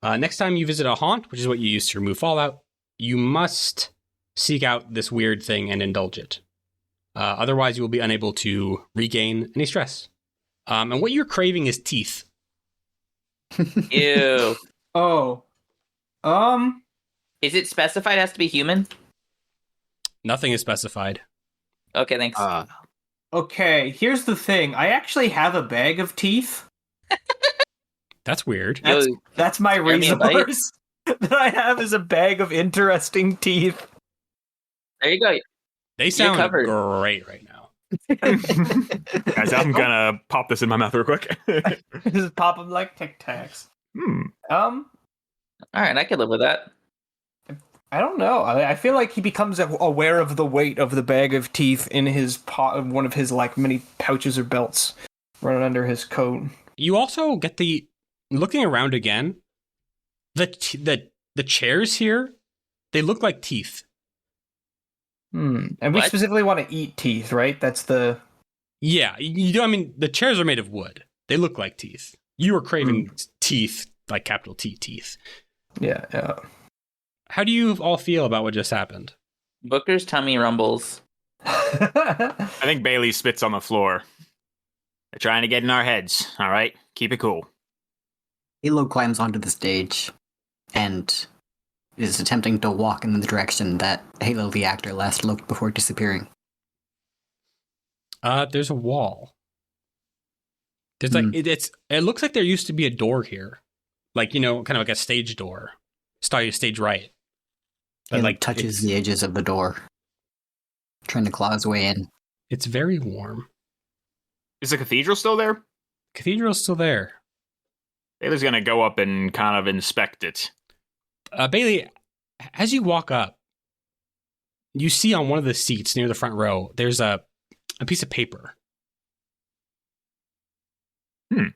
Next time you visit a haunt, which is what you use to remove fallout, you must seek out this weird thing and indulge it. Otherwise, you will be unable to regain any stress. And what you're craving is teeth. Ew. Oh. Is it specified it has to be human? Nothing is specified. Okay, thanks. Okay, here's the thing. I actually have a bag of teeth. That's weird. Yo, That's my Give me a bite. resource that I have is a bag of interesting teeth. there you go. They sound covered. great right now. Guys, I'm gonna pop this in my mouth real quick. Just pop them like Tic Tacs. All right, I could live with that. I don't know. I feel like he becomes aware of the weight of the bag of teeth in his one of his like mini pouches or belts running under his coat. You also get the looking around again. The chairs here, they look like teeth. And we What? specifically want to eat teeth, right? That's the Yeah, you do. I mean, the chairs are made of wood. They look like teeth. You are craving teeth, like capital T teeth. yeah. How do you all feel about what just happened? Booker's tummy rumbles. I think Bailey spits on the floor. They're trying to get in our heads. All right, keep it cool. Halo climbs onto the stage and is attempting to walk in the direction that Halo the actor last looked before disappearing. There's a wall. There's like it looks like there used to be a door here, like kind of like a stage door, stage right. But He touches the edges of the door, trying to claw his way in. It's very warm. Is the cathedral still there? Cathedral's still there. Bailey's gonna go up and kind of inspect it. Bailey, as you walk up, you see on one of the seats near the front row, there's a piece of paper. I'm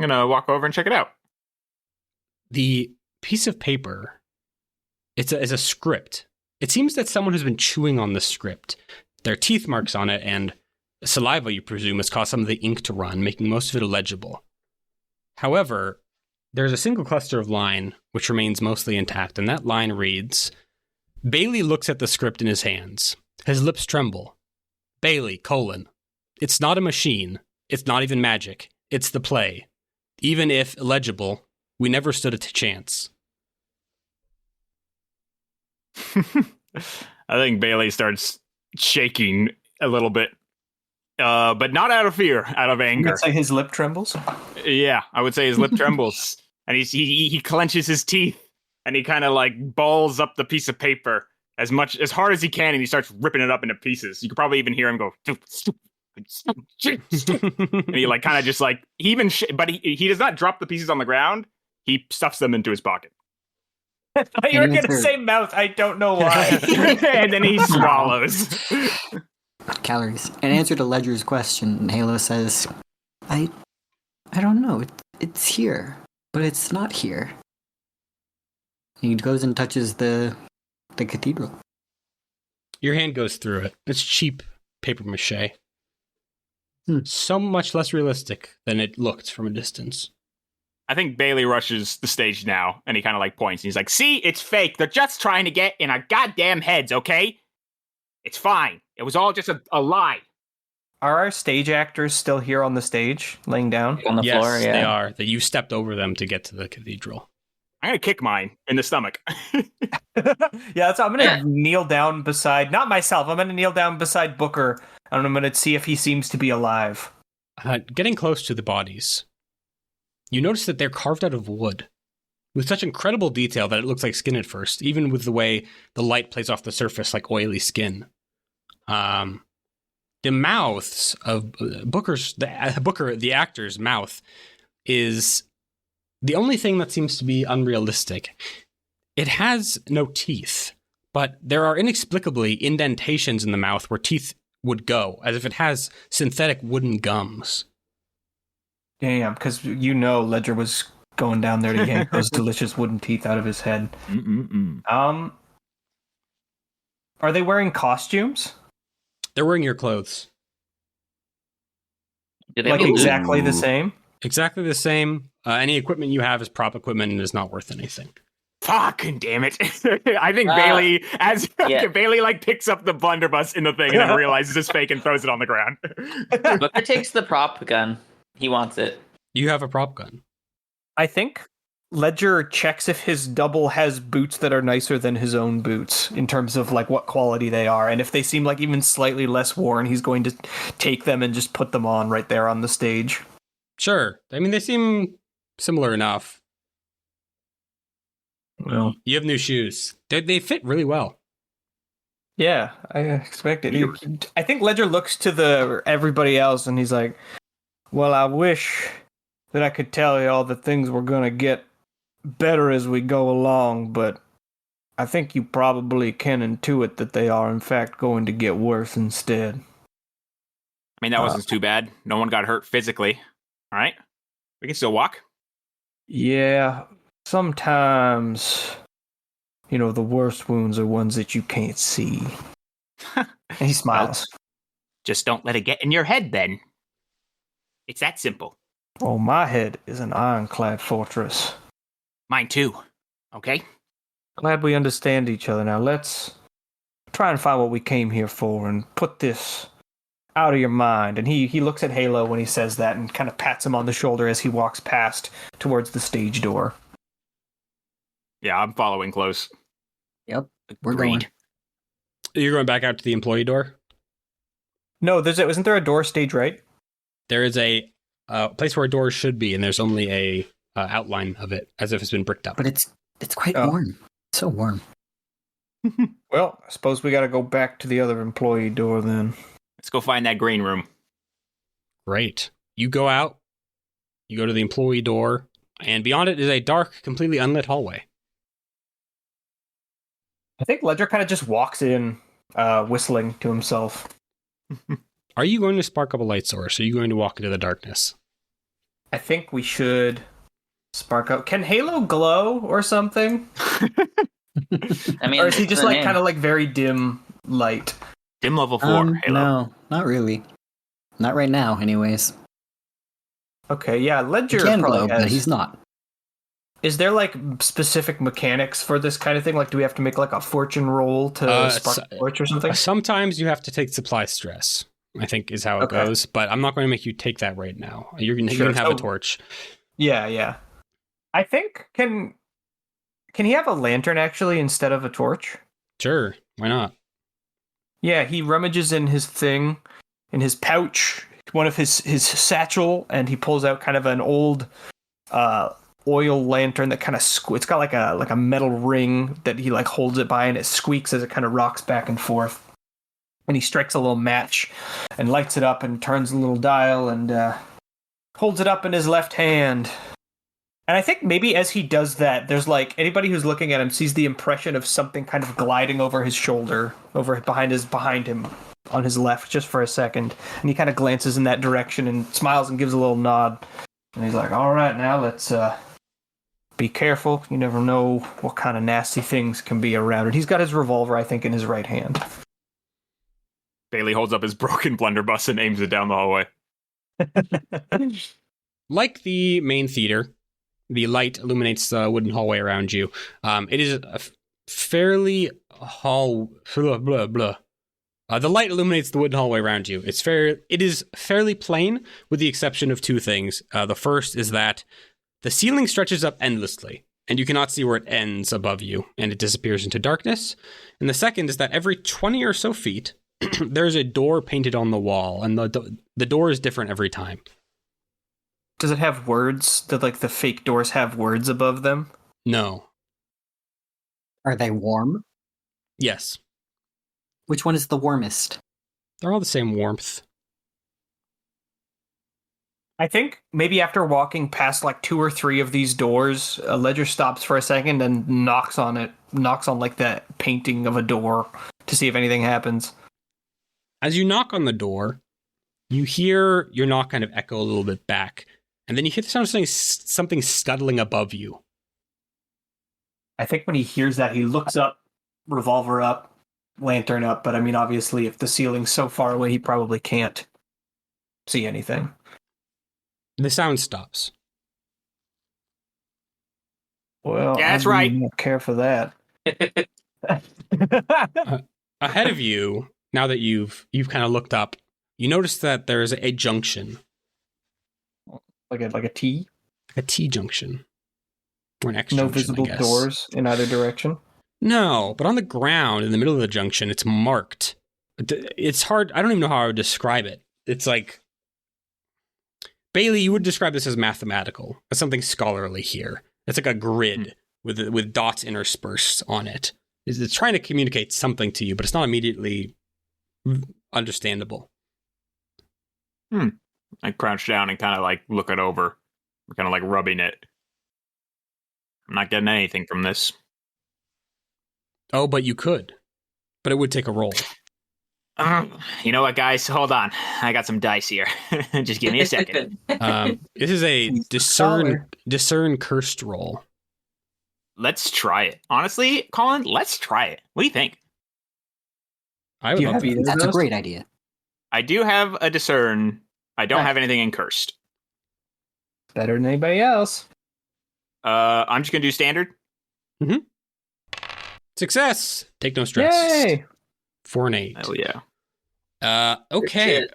gonna walk over and check it out. The piece of paper, it's a script. It seems that someone has been chewing on the script. There are teeth marks on it, and saliva, you presume, has caused some of the ink to run, making most of it illegible. However, There's a single cluster of line which remains mostly intact, and that line reads, Bailey looks at the script in his hands. His lips tremble. Bailey, : It's not a machine. It's not even magic. It's the play. Even if illegible, we never stood a chance. I think Bailey starts shaking a little bit, but not out of fear, out of anger. I'd say his lip trembles. Yeah, I would say his lip trembles, and he clenches his teeth, and he kind of like balls up the piece of paper as hard as he can, and he starts ripping it up into pieces. You could probably even hear him go, and he like kind of just like but he does not drop the pieces on the ground. He stuffs them into his pocket. I thought you were going to say mouth. I don't know why. And then he swallows. Calories. In answer to Ledger's question, Halo says, I don't know. It's here, but it's not here. He goes and touches the cathedral. Your hand goes through it. It's cheap paper mache. So much less realistic than it looked from a distance. I think Bailey rushes the stage now, and he kind of like points, and he's like, see, it's fake. They're just trying to get in our goddamn heads, okay? It's fine. It was all just a lie. Are our stage actors still here on the stage, laying down? On the floor, yeah. They are. That you stepped over them to get to the cathedral. I'm going to kick mine in the stomach. Yeah, I'm going to kneel down beside, not myself, I'm going to kneel down beside Booker, and I'm going to see if he seems to be alive. Getting close to the bodies, you notice that they're carved out of wood with such incredible detail that it looks like skin at first, even with the way the light plays off the surface like oily skin. The mouths of Booker, the actor's mouth, is the only thing that seems to be unrealistic. It has no teeth, but there are inexplicably indentations in the mouth where teeth would go, as if it has synthetic wooden gums. Damn, because Ledger was going down there to yank those delicious wooden teeth out of his head. Are they wearing costumes? They're wearing your clothes. Like exactly the same? Exactly the same. Any equipment you have is prop equipment and is not worth anything. Fucking damn it. I think Bailey, Bailey like picks up the blunderbuss in the thing and then realizes it's fake and throws it on the ground. Booker takes the prop gun. He wants it. You have a prop gun. I think Ledger checks if his double has boots that are nicer than his own boots in terms of like what quality they are. And if they seem like even slightly less worn, he's going to take them and just put them on right there on the stage. Sure. I mean, they seem similar enough. Well, you have new shoes. They fit really well. Yeah, I expect it. I think Ledger looks to everybody else and he's like, well, I wish that I could tell you all the things we're going to get better as we go along, but I think you probably can intuit that they are, in fact, going to get worse instead. I mean, that wasn't too bad. No one got hurt physically. All right? We can still walk. Yeah, sometimes, the worst wounds are ones that you can't see. And he smiles. Well, just don't let it get in your head, then. It's that simple. Oh, my head is an ironclad fortress. Mine too. Okay? Glad we understand each other. Now let's try and find what we came here for and put this out of your mind. And he looks at Halo when he says that and kind of pats him on the shoulder as he walks past towards the stage door. Yeah, I'm following close. Yep, we're going. You're going back out to the employee door? No, isn't there a door stage right? There is a place where a door should be, and there's only a outline of it, as if it's been bricked up. But it's quite warm. So warm. Well, I suppose we got to go back to the other employee door then. Let's go find that green room. Great. You go out, you go to the employee door, and beyond it is a dark, completely unlit hallway. I think Ledger kind of just walks in, whistling to himself. Are you going to spark up a light source, or are you going to walk into the darkness? I think we should spark up. Can Halo glow or something? I mean, or is he just like kind of like very dim light? Dim level 4, Halo. No, not really. Not right now, anyways. Okay, yeah, Ledger he can probably glow, has... but he's not. Is there like specific mechanics for this kind of thing? Like, do we have to make like a fortune roll to spark a torch or something? Sometimes you have to take supply stress, I think is how it goes. But I'm not going to make you take that right now. You can have a torch. Yeah. I think can he have a lantern actually instead of a torch? Sure, why not? Yeah, he rummages in his thing, in his pouch, one of his satchel, and he pulls out kind of an old oil lantern that kind of it's got like a metal ring that he like holds it by, and it squeaks as it kind of rocks back and forth. And he strikes a little match and lights it up and turns a little dial and holds it up in his left hand. And I think maybe as he does that, there's like anybody who's looking at him sees the impression of something kind of gliding over his shoulder, over behind him on his left, just for a second. And he kind of glances in that direction and smiles and gives a little nod. And he's like, "All right, now let's be careful. You never know what kind of nasty things can be around." And he's got his revolver, I think, in his right hand. Bailey holds up his broken blunderbuss and aims it down the hallway. Like the main theater, the light illuminates the wooden hallway around you. It is a fairly the light illuminates the wooden hallway around you. It is fairly plain, with the exception of two things. The first is that the ceiling stretches up endlessly, and you cannot see where it ends above you, and it disappears into darkness. And the second is that every 20 or so feet, there's a door painted on the wall, and the door is different every time. Does it have words? Did like the fake doors have words above them? No. Are they warm? Yes. Which one is the warmest? They're all the same warmth. I think maybe after walking past like 2 or 3 of these doors, Ledger stops for a second and knocks on like that painting of a door to see if anything happens. As you knock on the door, you hear your knock kind of echo a little bit back, and then you hear the sound of something scuttling above you. I think when he hears that, he looks up, revolver up, lantern up, but I mean, obviously, if the ceiling's so far away, he probably can't see anything. The sound stops. Well, yeah, that's right. I don't care for that. Ahead of you, now that you've kind of looked up, you notice that there's a junction. Like a T? A T junction. Or an X no junction, visible I guess. doors in either direction? No, but on the ground in the middle of the junction, it's marked. It's hard. I don't even know how I would describe it. It's like, Bailey, you would describe this as mathematical, as something scholarly here. It's like a grid with dots interspersed on it. It's trying to communicate something to you, but it's not immediately understandable. I crouch down and kind of like look it over. We're kind of like rubbing it. I'm not getting anything from this. Oh, but you could. But it would take a roll. You know what, guys? Hold on. I got some dice here. Just give me a second. This is a discern cursed roll. Let's try it. Honestly, Colin, let's try it. What do you think? I would love that. That's a great idea. I do have a discern. I don't have anything in cursed. Better than anybody else. I'm just gonna do standard. Mm-hmm. Success. Take no stress. Yay! 4 and 8. Oh yeah. Okay.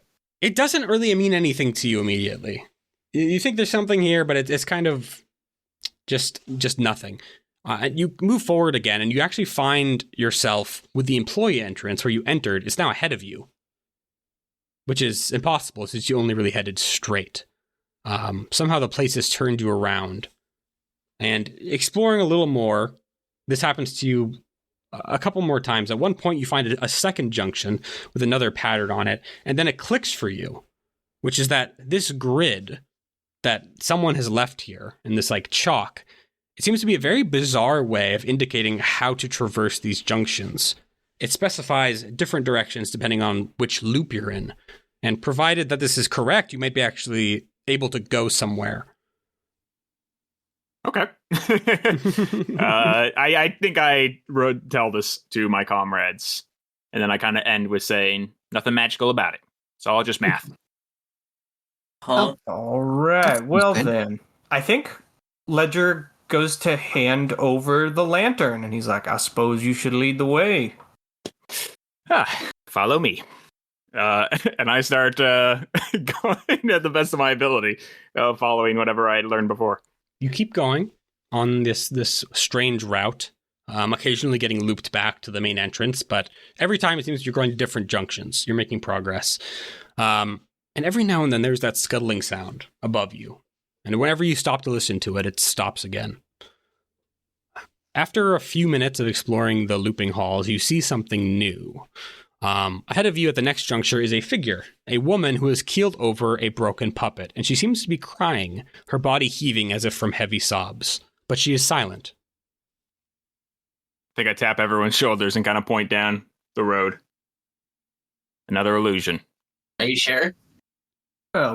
It doesn't really mean anything to you immediately. You think there's something here, but it's kind of just nothing. You move forward again, and you actually find yourself with the employee entrance where you entered. It's now ahead of you, which is impossible since you only really headed straight. Somehow the place has turned you around. And exploring a little more, this happens to you a couple more times. At one point, you find a second junction with another pattern on it, and then it clicks for you, which is that this grid that someone has left here in this like chalk, it seems to be a very bizarre way of indicating how to traverse these junctions. It specifies different directions depending on which loop you're in, and provided that this is correct, you might be actually able to go somewhere. Okay. I think I would tell this to my comrades, and then I kind of end with saying nothing magical about it. It's all just math. Huh? All right. Well then, I think Ledger goes to hand over the lantern, and he's like, I suppose you should lead the way. Follow me. And I start going at the best of my ability, following whatever I had learned before. You keep going on this strange route, occasionally getting looped back to the main entrance, but every time it seems you're going to different junctions. You're making progress. And every now and then there's that scuttling sound above you. And whenever you stop to listen to it, it stops again. After a few minutes of exploring the looping halls, you see something new. Ahead of you at the next juncture is a figure, a woman who is keeled over a broken puppet, and she seems to be crying, her body heaving as if from heavy sobs. But she is silent. I think I tap everyone's shoulders and kind of point down the road. Another illusion. Are you sure?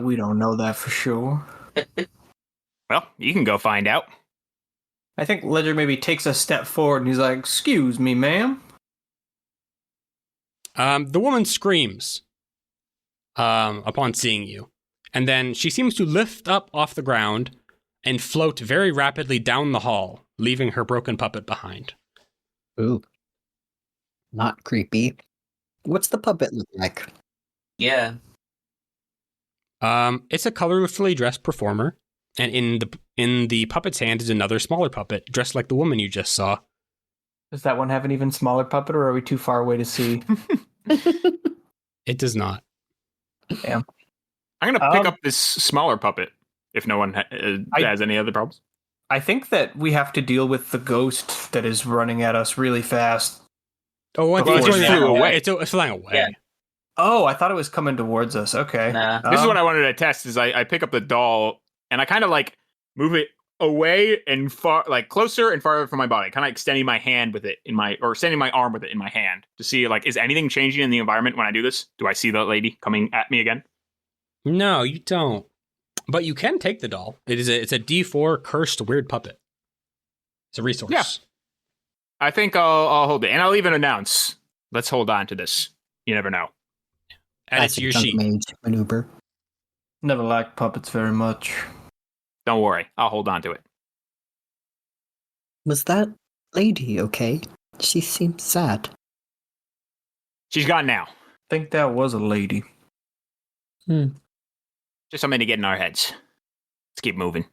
We don't know that for sure. Well, you can go find out. I think Ledger maybe takes a step forward and he's like, excuse me, ma'am. The woman screams upon seeing you, and then she seems to lift up off the ground and float very rapidly down the hall, leaving her broken puppet behind. Ooh. Not creepy. What's the puppet look like? Yeah. It's a colorfully dressed performer, and in the puppet's hand is another smaller puppet, dressed like the woman you just saw. Does that one have an even smaller puppet, or are we too far away to see? It does not. Damn. I'm going to pick up this smaller puppet if no one has any other problems. I think that we have to deal with the ghost that is running at us really fast. Oh, I think It it's just going flew away. It's flying away. Yeah. Oh, I thought it was coming towards us. Okay. Nah. This is what I wanted to test, is I pick up the doll, and I kind of like move it away and far, like closer and farther from my body, kind of extending my hand with it extending my arm with it in my hand to see, like, is anything changing in the environment when I do this? Do I see the lady coming at me again? No, you don't. But you can take the doll. It's a D4 cursed weird puppet. It's a resource. Yeah. I think I'll hold it, and I'll even announce, let's hold on to this. You never know. Add it to your sheet. Mage maneuver. Never liked puppets very much. Don't worry, I'll hold on to it. Was that lady okay? She seemed sad. She's gone now. I think that was a lady. Just something to get in our heads. Let's keep moving.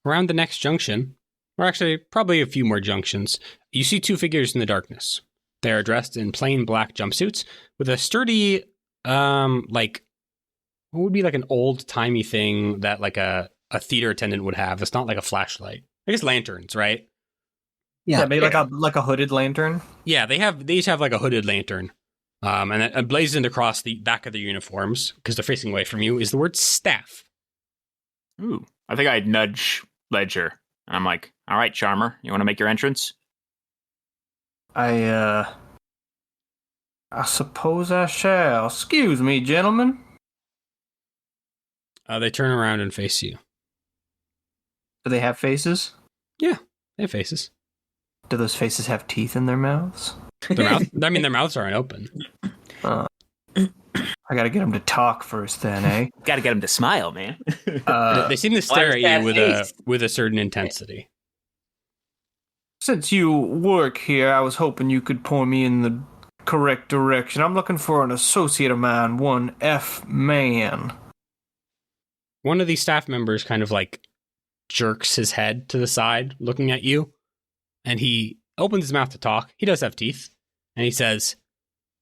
Around the next junction, or actually probably a few more junctions, you see two figures in the darkness. They are dressed in plain black jumpsuits with a sturdy, what would be like an old-timey thing that like a theater attendant would have. It's not like a flashlight. I guess lanterns, right? Yeah, maybe like a hooded lantern. Yeah, they each have like a hooded lantern. And emblazoned across the back of their uniforms, because they're facing away from you, is the word staff. Ooh. I think I'd nudge Ledger. And I'm like, all right, Charmer, you want to make your entrance? I suppose I shall. Excuse me, gentlemen. They turn around and face you. Do they have faces? Yeah, they have faces. Do those faces have teeth in their mouths? Their mouths aren't open. I gotta get them to talk first, then, eh? Gotta get him to smile, man. They seem to stare at you with a certain intensity. Since you work here, I was hoping you could point me in the correct direction. I'm looking for an associate of mine, one F. Man. One of these staff members kind of like jerks his head to the side, looking at you, and he opens his mouth to talk. He does have teeth, and he says,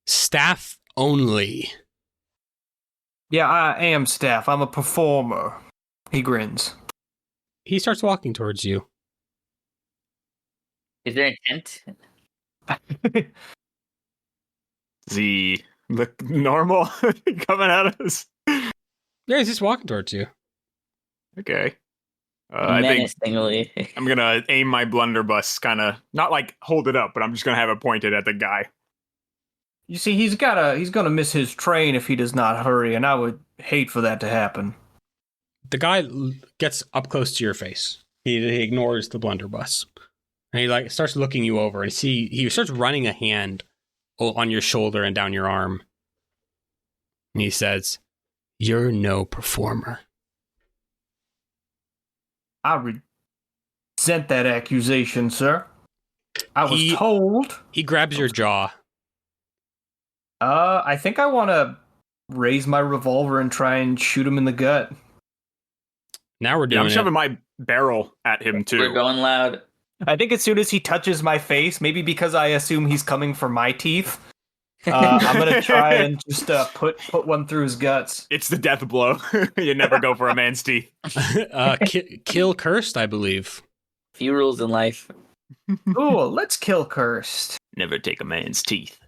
"Staff only." Yeah, I am staff. I'm a performer. He grins. He starts walking towards you. Is there an tent? Does he look normal coming at us? Yeah, he's just walking towards you. Okay. I think Menacingly. I'm going to aim my blunderbuss, kind of, not like hold it up, but I'm just going to have it pointed at the guy. You see, he's gonna miss his train if he does not hurry, and I would hate for that to happen. The guy gets up close to your face. He ignores the blunderbuss. And he starts looking you over, and he starts running a hand on your shoulder and down your arm. And he says, "You're no performer." I resent that accusation, sir. I was told. He grabs your jaw. I think I want to raise my revolver and try and shoot him in the gut. Now we're Yeah, doing I'm shoving my barrel at him too. We're going loud. I think as soon as he touches my face, maybe because I assume he's coming for my teeth, I'm gonna try and just put one through his guts. It's the death blow. You never go for a man's teeth. Kill cursed, I believe. Few rules in life. Ooh, let's kill Cursed. Never take a man's teeth.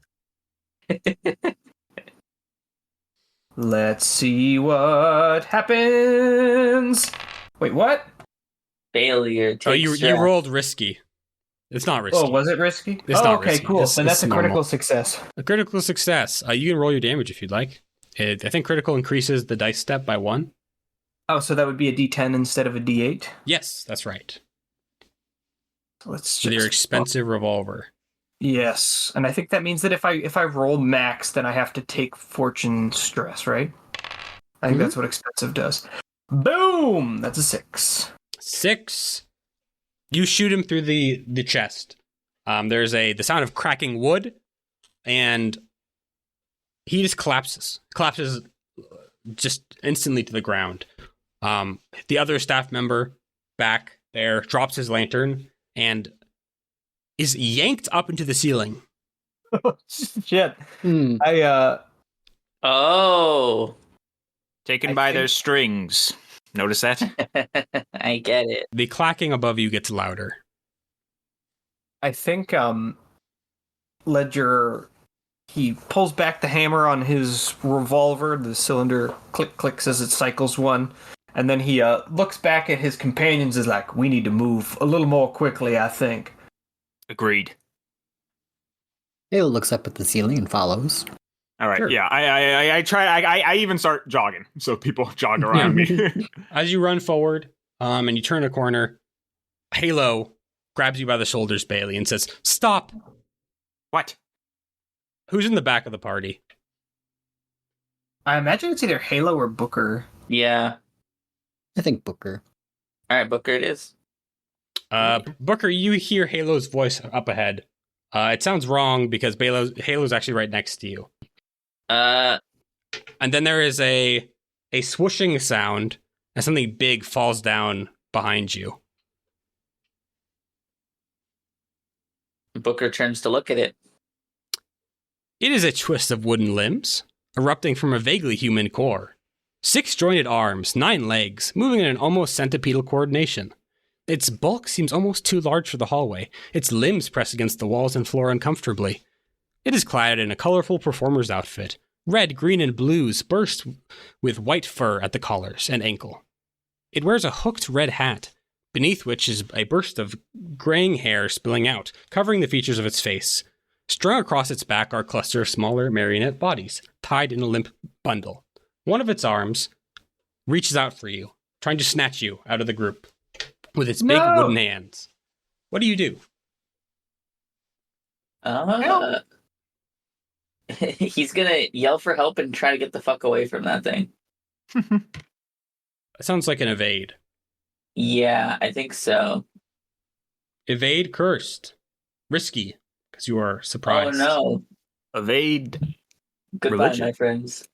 Let's see what happens. Wait, what? Failure. Oh, you rolled risky. It's not risky. Oh, was it risky? It's not okay, risky. cool. Then that's a normal. critical success. A critical success. You can roll your damage if you'd like. I think critical increases the dice step by 1. Oh, so that would be a D10 instead of a D8? Yes, that's right. So let's With just... your expensive revolver. Yes, and I think that means that if I roll max, then I have to take fortune stress, right? I think that's what expensive does. Boom! That's a 6. 6. You shoot him through the chest. There's the sound of cracking wood, and he just collapses just instantly to the ground. The other staff member back there drops his lantern and is yanked up into the ceiling. Shit. Oh. Taken by their strings. Notice that? I get it. The clacking above you gets louder. I think Ledger, he pulls back the hammer on his revolver. The cylinder clicks as it cycles one. And then he looks back at his companions as like, we need to move a little more quickly, I think. Agreed. Halo looks up at the ceiling and follows. All right. Sure. Yeah. I try. I even start jogging so people jog around me. As you run forward, and you turn a corner, Halo grabs you by the shoulders, Bailey, and says, "Stop!" What? Who's in the back of the party? I imagine it's either Halo or Booker. Yeah. I think Booker. All right, Booker it is. Booker, you hear Halo's voice up ahead. It sounds wrong because Halo's actually right next to you. And then there is a swooshing sound and something big falls down behind you. Booker turns to look at it. It is a twist of wooden limbs, erupting from a vaguely human core. 6 jointed arms, 9 legs, moving in an almost centipedal coordination. Its bulk seems almost too large for the hallway. Its limbs press against the walls and floor uncomfortably. It is clad in a colorful performer's outfit. Red, green, and blues burst with white fur at the collars and ankle. It wears a hooked red hat, beneath which is a burst of graying hair spilling out, covering the features of its face. Strung across its back are a cluster of smaller marionette bodies, tied in a limp bundle. One of its arms reaches out for you, trying to snatch you out of the group with its big wooden hands. What do you do? He's gonna yell for help and try to get the fuck away from that thing. It sounds like an evade. Yeah, I think so. Evade cursed. Risky, because you are surprised. Oh no. Evade. Goodbye, Religion. my friends.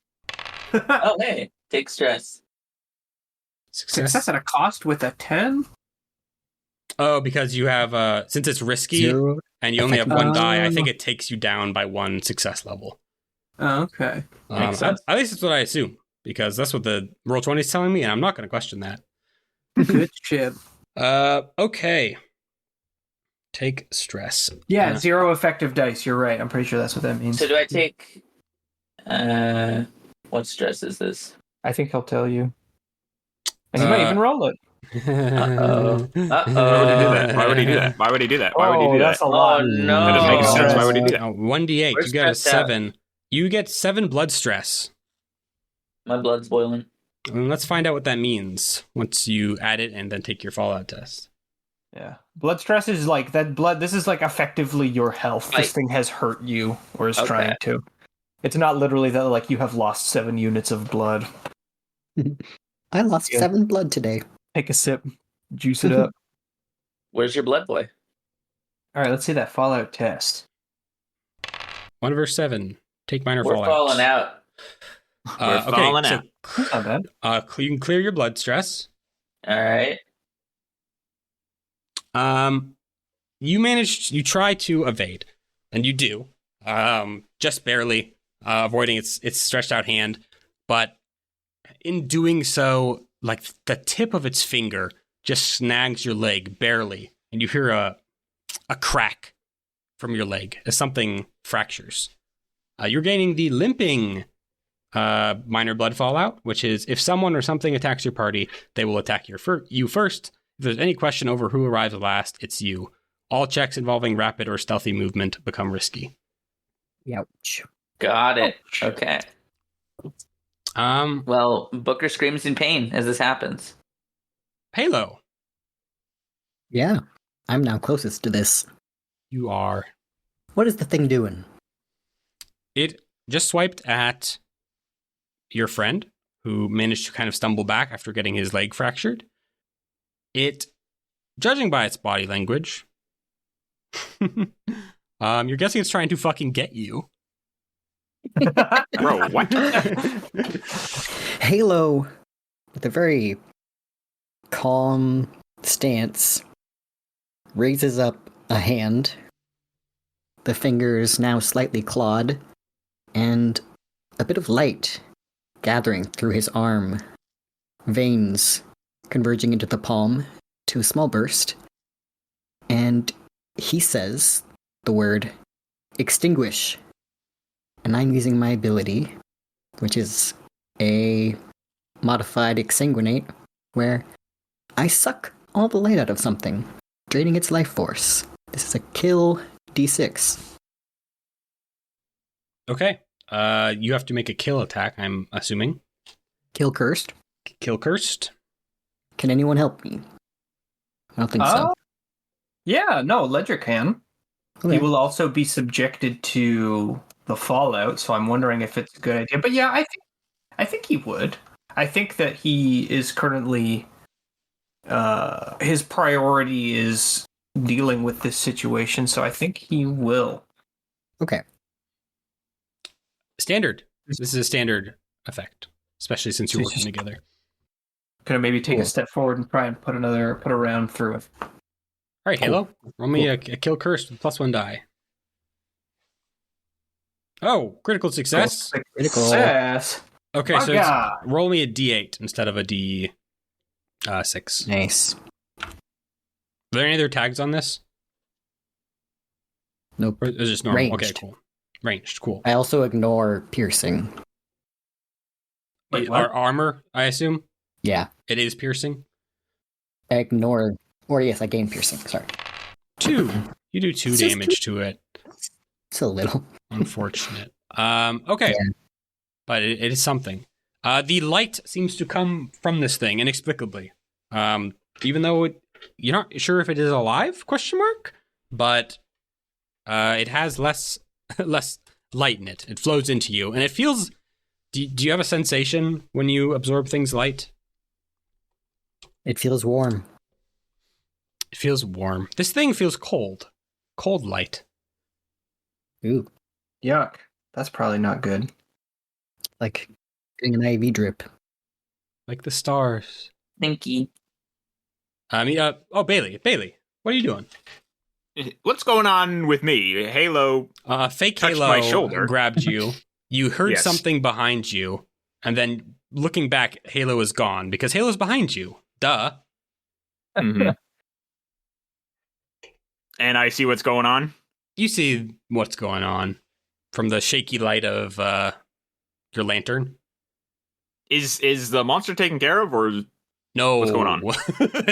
Oh hey, take stress. Success at a cost with a 10? Oh, because you have, since it's risky, 0. and you only have 1 die, I think Oh. it takes you down by 1 success level. Oh, okay. Makes At sense. least that's what I assume, because that's what the Roll20 is telling me, and I'm not going to question that. Good shit. Okay. Take stress. Yeah, 0 effective dice. You're right. I'm pretty sure that's what that means. So do I take what stress is this? I think he'll tell you. And he might even roll it. Uh-oh. Why would he do that? Why would he do that? Why would he do that? That's a lot. Oh no. That doesn't make sense. Why would he do that? 1d8. We're You got a stressed out. 7. You get 7 blood stress. My blood's boiling. And let's find out what that means once you add it and then take your fallout test. Yeah. Blood stress is like that blood. This is like effectively your health. This thing has hurt you or is Okay. trying to. It's not literally that like you have lost 7 units of blood. I lost Yeah. 7 blood today. Take a sip. Juice it up. Where's your blood boy? All right, let's see that Fallout test. 1 verse 7. Take minor We're fallout. falling out. We're falling out. That's not bad. You can clear your blood stress. All right. You try to evade, and you do. Just barely, avoiding its stretched out hand, but in doing so, like the tip of its finger just snags your leg barely, and you hear a crack from your leg as something fractures. You're gaining the limping minor blood fallout, which is if someone or something attacks your party, they will attack you first. If there's any question over who arrives last, it's you. All checks involving rapid or stealthy movement become risky. Ouch. Got it. Okay. Well, Booker screams in pain as this happens. Halo, Yeah, I'm now closest to this. you are. What is the thing doing? It just swiped at your friend, who managed to kind of stumble back after getting his leg fractured. It, judging by its body language, you're guessing it's trying to fucking get you. Bro, what? Halo, with a very calm stance, raises up a hand. The fingers now slightly clawed, and a bit of light gathering through his arm. Veins converging into the palm to a small burst. And he says the word extinguish. And I'm using my ability, which is a modified exsanguinate, where I suck all the light out of something, draining its life force. This is a kill d6. Okay. You have to make a kill attack, I'm assuming. Kill cursed. Kill cursed. Can anyone help me? I don't think so. Yeah, no, Ledger can. Okay. He will also be subjected to the fallout, so I'm wondering if it's a good idea. But yeah, I think he would. I think that he is currently his priority is dealing with this situation, so I think he will. Okay. Standard. This is a standard effect, especially since you're working together. Could I maybe take Cool. a step forward and try and put a round through it? All right, Halo. Roll me a kill cursed with +1 die. Oh, critical success. Critical. Success. Okay, so it's, roll me a D8 instead of a D6. Nice. Are there any other tags on this? Nope. Or is it just normal? Ranged. Okay, cool. Ranged, cool. I also ignore piercing. Wait, what? Our armor, I assume? Yeah. It is piercing? I ignore... Or yes, I gain piercing. Sorry. 2. You do 2 It's just damage to it. It's a little. Unfortunate. Okay. Yeah. But it is something. The light seems to come from this thing inexplicably. Even though you're not sure if it is alive, question mark? But it has less light in it. It flows into you. And it feels... Do you have a sensation when you absorb things light? It feels warm. It feels warm. This thing feels cold. Cold light. Ooh. Yuck. That's probably not good. Like getting an IV drip. Like the stars. Thinky. I mean, Bailey, what are you doing? What's going on with me? Halo. Fake Touched Halo my shoulder. grabbed you. You heard Yes. something behind you, and then looking back, Halo is gone because Halo's behind you. Duh. Mhm. And I see what's going on. You see what's going on from the shaky light of your lantern. Is the monster taken care of, or No. What's going on?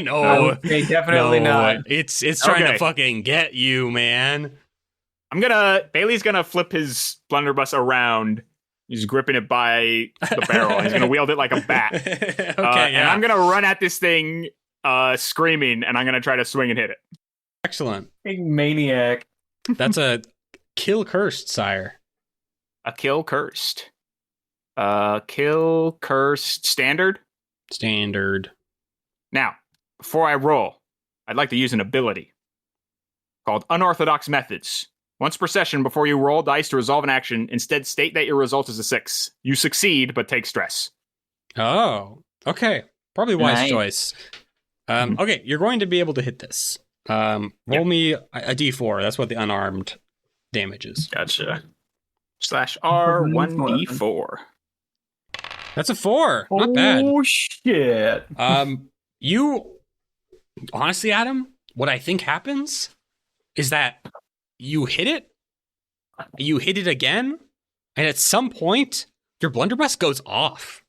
No. Okay, definitely No. not. It's trying to Okay. fucking get you, man. Bailey's gonna flip his blunderbuss around. He's gripping it by the barrel. He's gonna wield it like a bat. Okay, And yeah. I'm gonna run at this thing, screaming, and I'm gonna try to swing and hit it. Excellent. Big maniac. That's a kill cursed, sire. A kill cursed. Kill cursed standard. Standard. Now, before I roll, I'd like to use an ability called Unorthodox Methods. Once per session, before you roll dice to resolve an action, instead state that your result is a 6. You succeed, but take stress. Oh, okay. Probably wise Nice. choice. Okay, you're going to be able to hit this. Roll me a d4. That's what the unarmed damage is. Gotcha. /R1d4. That's a 4. Not bad. Oh, shit. You honestly, Adam, what I think happens is that you hit it again, and at some point, your blunderbuss goes off.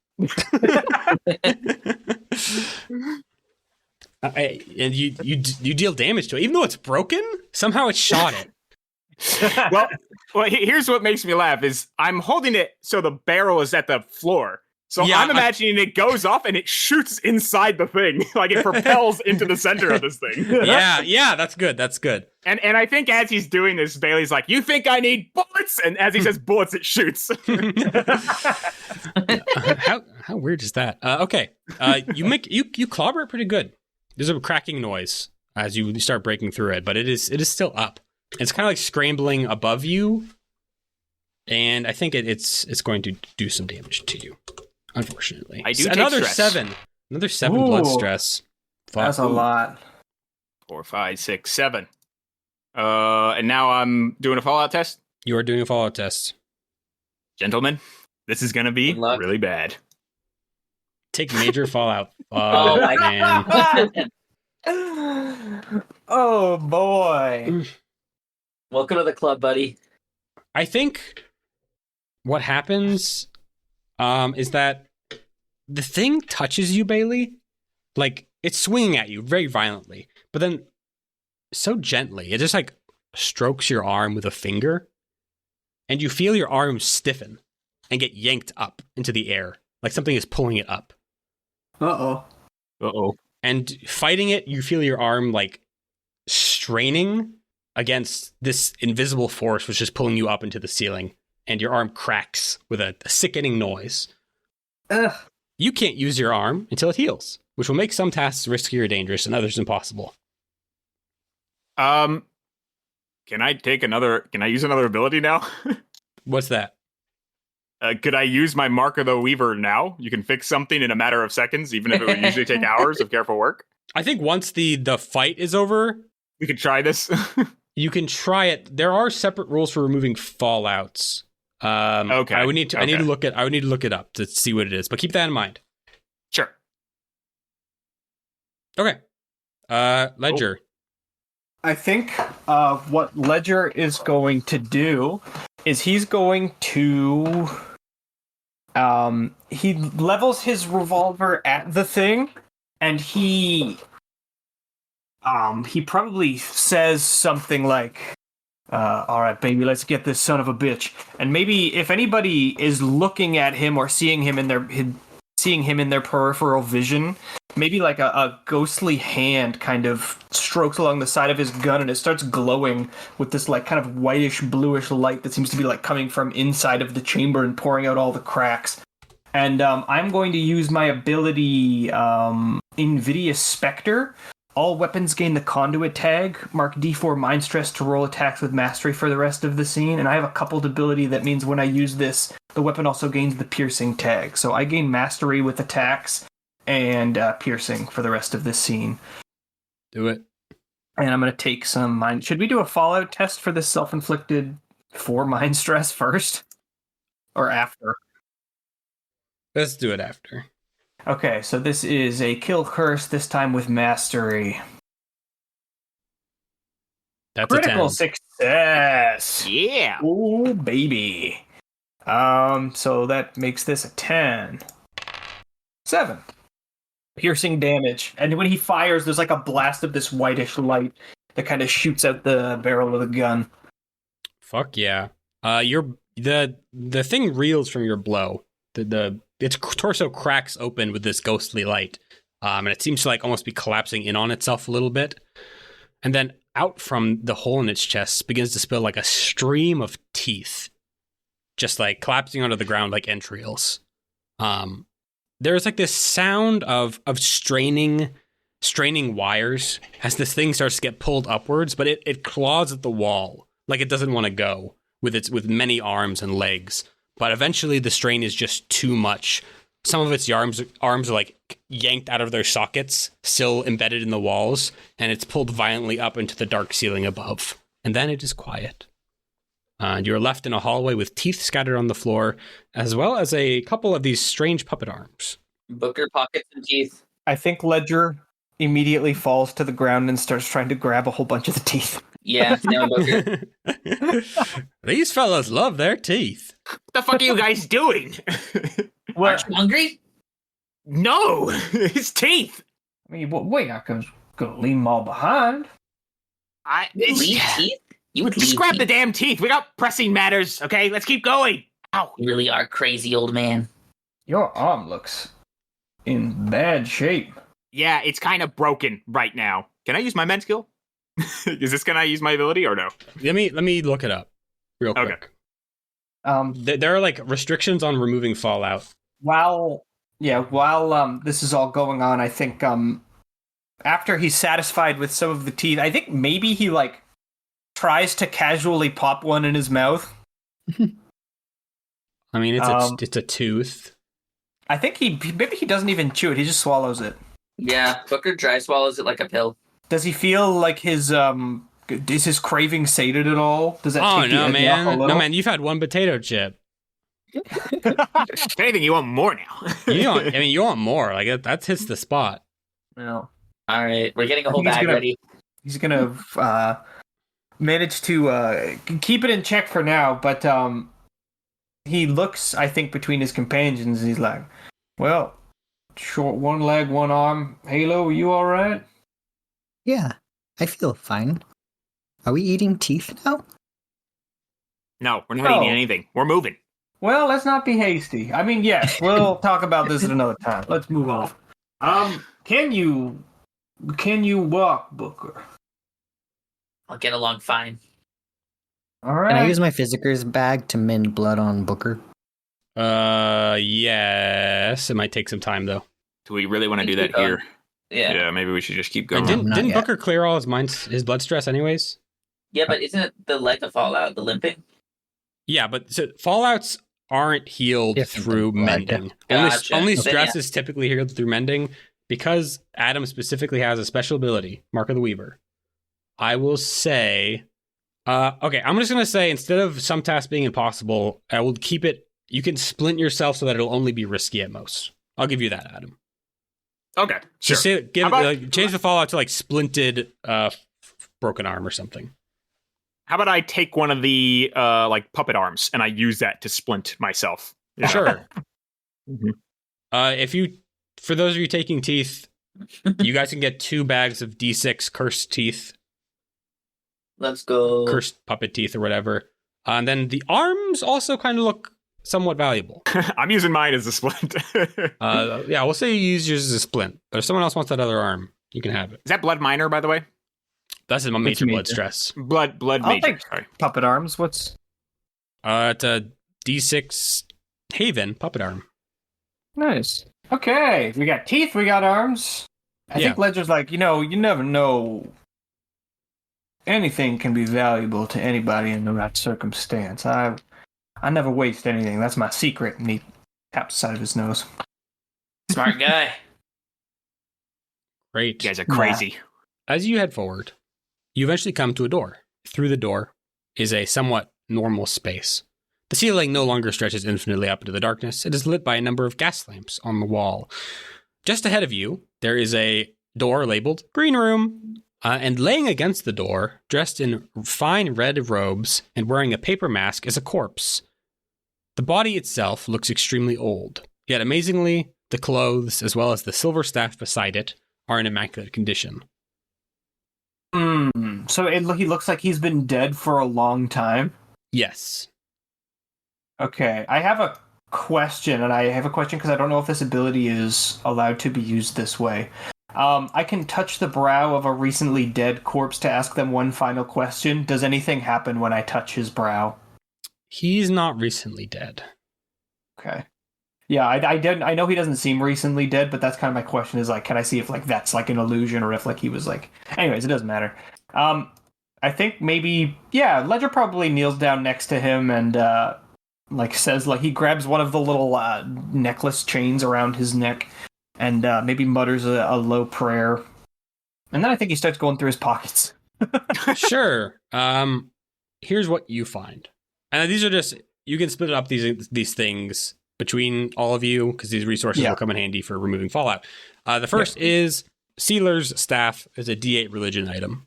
And you deal damage to it, even though it's broken. Somehow it shot it. well, here's what makes me laugh is I'm holding it so the barrel is at the floor. So Yeah, I'm imagining it goes off and it shoots inside the thing, like it propels into the center of this thing. Yeah, that's good. That's good. And I think as he's doing this, Bailey's like, "You think I need bullets?" And as he says bullets, it shoots. How weird is that? Okay, you clobber it pretty good. There's a cracking noise as you start breaking through it, but it is still up. It's kind of like scrambling above you, and I think it's going to do some damage to you. Unfortunately, I do take another stress. 7. Another 7 blood Ooh. stress. Fuck. That's a lot. 4, 5, 6, 7. And now I'm doing a Fallout test. You are doing a Fallout test. Gentlemen, this is going to be Good luck. really bad. Take major Fallout. Oh my man. Oh, boy. Welcome to the club, buddy. I think what happens is that the thing touches you, Bailey. Like, it's swinging at you very violently, but then so gently. It just, like, strokes your arm with a finger, and you feel your arm stiffen and get yanked up into the air, like something is pulling it up. Uh-oh. Uh-oh. And fighting it, you feel your arm, like, straining against this invisible force which is pulling you up into the ceiling, and your arm cracks with a sickening noise. Ugh. You can't use your arm until it heals, which will make some tasks riskier or dangerous and others impossible. Can I use another ability now? What's that? Could I use my Mark of the Weaver now? You can fix something in a matter of seconds, even if it would usually take hours of careful work. I think once the fight is over, We could try this. you can try it. There are separate rules for removing fallouts. Okay. I would need to look it up to see what it is, but keep that in mind. Sure. Okay. Ledger. I think what Ledger is going to do is he's going to he levels his revolver at the thing, and he probably says something like, all right, baby, let's get this son of a bitch. And maybe if anybody is looking at him or seeing him in their peripheral vision, maybe like a ghostly hand kind of strokes along the side of his gun, and it starts glowing with this like kind of whitish bluish light that seems to be like coming from inside of the chamber and pouring out all the cracks. And I'm going to use my ability Invidious Spectre. All weapons gain the conduit tag. Mark D4 mind stress to roll attacks with mastery for the rest of the scene. And I have a coupled ability that means when I use this, the weapon also gains the piercing tag. So I gain mastery with attacks and piercing for the rest of this scene. Do it. And I'm going to take some mind... Should we do a Fallout test for this self-inflicted 4 mind stress first? Or after? Let's do it after. Okay, so this is a kill curse, this time with mastery. That's Critical a 10. success! Yeah. Ooh, baby. So that makes this a 10. 7. Piercing damage. And when he fires, there's like a blast of this whitish light that kind of shoots out the barrel of the gun. Fuck yeah. The thing reels from your blow. Its torso cracks open with this ghostly light, and it seems to like almost be collapsing in on itself a little bit. And then out from the hole in its chest begins to spill like a stream of teeth, just like collapsing onto the ground like entrails. There's like this sound of straining straining wires as this thing starts to get pulled upwards, but it claws at the wall like it doesn't want to go with many arms and legs. But eventually the strain is just too much. Some of its arms are like yanked out of their sockets, still embedded in the walls, and it's pulled violently up into the dark ceiling above. And then it is quiet. You're left in a hallway with teeth scattered on the floor, as well as a couple of these strange puppet arms. Booker pockets and teeth. I think Ledger immediately falls to the ground and starts trying to grab a whole bunch of the teeth. Yeah, no, Booker. These fellas love their teeth. What the fuck are you guys doing? Aren't you hungry? No, his teeth. I mean, we're not gonna leave them all behind. Leave teeth? You would Just leave grab teeth. the damn teeth. We got pressing matters, okay? Let's keep going. Ow. You really are crazy, old man. Your arm looks in bad shape. Yeah, it's kind of broken right now. Can I use my med skill? Can I use my ability or no? Let me look it up real quick. Okay. There are like restrictions on removing fallout. While this is all going on, I think after he's satisfied with some of the teeth, I think maybe he like tries to casually pop one in his mouth. I mean, it's a tooth. I think maybe he doesn't even chew it; he just swallows it. Yeah, Booker dry swallows it like a pill. Does he feel like his is his craving sated at all? Does that? Oh take the no, edge off a man! little? No, man! You've had one potato chip. If anything, you want more now. You want more. Like that hits the spot. No. All right, we're getting a whole He's bag gonna- ready. He's gonna manage to keep it in check for now, but he looks, I think, between his companions, and he's like, "Well, short one leg, one arm. Halo, you all right?" Yeah, I feel fine. Are we eating teeth now? No, we're not eating anything. We're moving. Well, let's not be hasty. I mean, yes, we'll talk about this at another time. Let's move on. Can you walk, Booker? I'll get along fine. All Can I right. use my Physicker's bag to mend blood on Booker? Yes. It might take some time though. Do we really want to do that Keep going. here? Yeah. Maybe we should just keep And going. Not didn't yet. Booker clear all his blood stress anyways? Yeah, but isn't it the leg of fallout, the limping? Yeah, but so fallouts aren't healed Different through than blood. mending. Gotcha. Only Then, stress yeah. is typically healed through mending. Because Adam specifically has a special ability, Mark of the Weaver, I will say, okay, I'm just going to say instead of some tasks being impossible, I will keep it, you can splint yourself so that it'll only be risky at most. I'll give you that, Adam. Okay, sure. Just say, How about- change the fallout to like splinted broken arm or something. How about I take one of the like puppet arms and I use that to splint myself? Yeah. Sure. Mhm. For those of you taking teeth, you guys can get 2 bags of D6 cursed teeth, Let's go. cursed puppet teeth or whatever. And then the arms also kind of look somewhat valuable. I'm using mine as a splint. Yeah, we'll say you use yours as a splint. But if someone else wants that other arm, you can have it. Is that blood minor, by the way? That's a major blood major. stress. Blood I'll major. take Sorry. puppet arms. What's It's a D6 Haven puppet arm. nice? Okay, we got teeth, we got arms. I think Ledger's like, you never know. Anything can be valuable to anybody in the right circumstance. I never waste anything. That's my secret. And he taps the side of his nose. Smart guy. Great. You guys are crazy. As you head forward, you eventually come to a door. Through the door is a somewhat normal space. The ceiling no longer stretches infinitely up into the darkness. It is lit by a number of gas lamps on the wall. Just ahead of you, there is a door labeled Green Room. And laying against the door, dressed in fine red robes and wearing a paper mask, is a corpse. The body itself looks extremely old, yet amazingly, the clothes, as well as the silver staff beside it, are in immaculate condition. So he looks like he's been dead for a long time. Yes. Okay, I have a question, and I have a question because I don't know if this ability is allowed to be used this way. I can touch the brow of a recently dead corpse to ask them one final question. Does anything happen when I touch his brow? He's not recently dead. Okay. Yeah, I didn't. I know he doesn't seem recently dead, but that's kind of my question. Is like, can I see if like that's like an illusion or if like he was like. Anyways, it doesn't matter. I think maybe Ledger probably kneels down next to him and like says like he grabs one of the little necklace chains around his neck and maybe mutters a low prayer, and then I think he starts going through his pockets. Sure. Here's what you find, and these are just you can split up these things between all of you because these resources will come in handy for removing fallout. The first is Sealer's staff is a D8 religion item.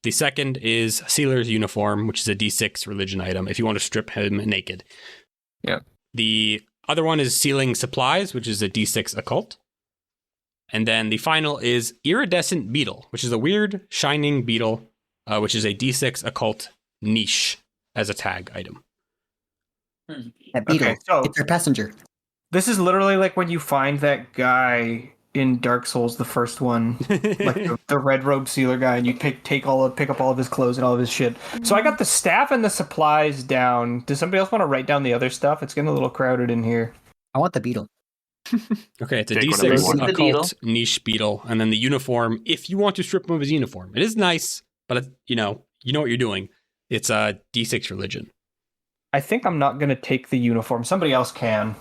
The second is Sealer's uniform, which is a D6 religion item if you want to strip him naked. Yeah. The other one is Sealing Supplies, which is a D6 occult. And then the final is Iridescent Beetle, which is a weird shining beetle, which is a D6 occult niche as a tag item. That beetle, Okay, so- it's your passenger. This is literally like when you find that guy in Dark Souls, the first one, like the red robe sealer guy, and you pick up all of his clothes and all of his shit. So I got the staff and the supplies down. Does somebody else want to write down the other stuff? It's getting a little crowded in here. I want the beetle. Okay, it's a Take whatever you D6 want. The beetle. occult niche beetle, and then the uniform. If you want to strip him of his uniform, it is nice, but you know what you're doing. It's a D6 religion. I think I'm not gonna take the uniform. Somebody else can.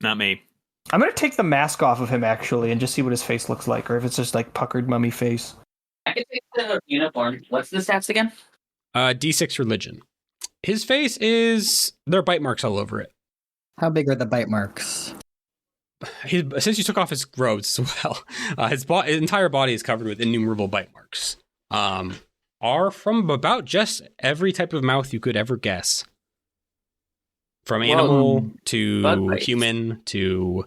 Not me. I'm gonna take the mask off of him actually, and just see what his face looks like, or if it's just like puckered mummy face. I can take the uniform. What's the stats again? D6 religion. His face there are bite marks all over it. How big are the bite marks? Since you took off his robes as well, his entire body is covered with innumerable bite marks. Are from about just every type of mouth you could ever guess. From animal to human to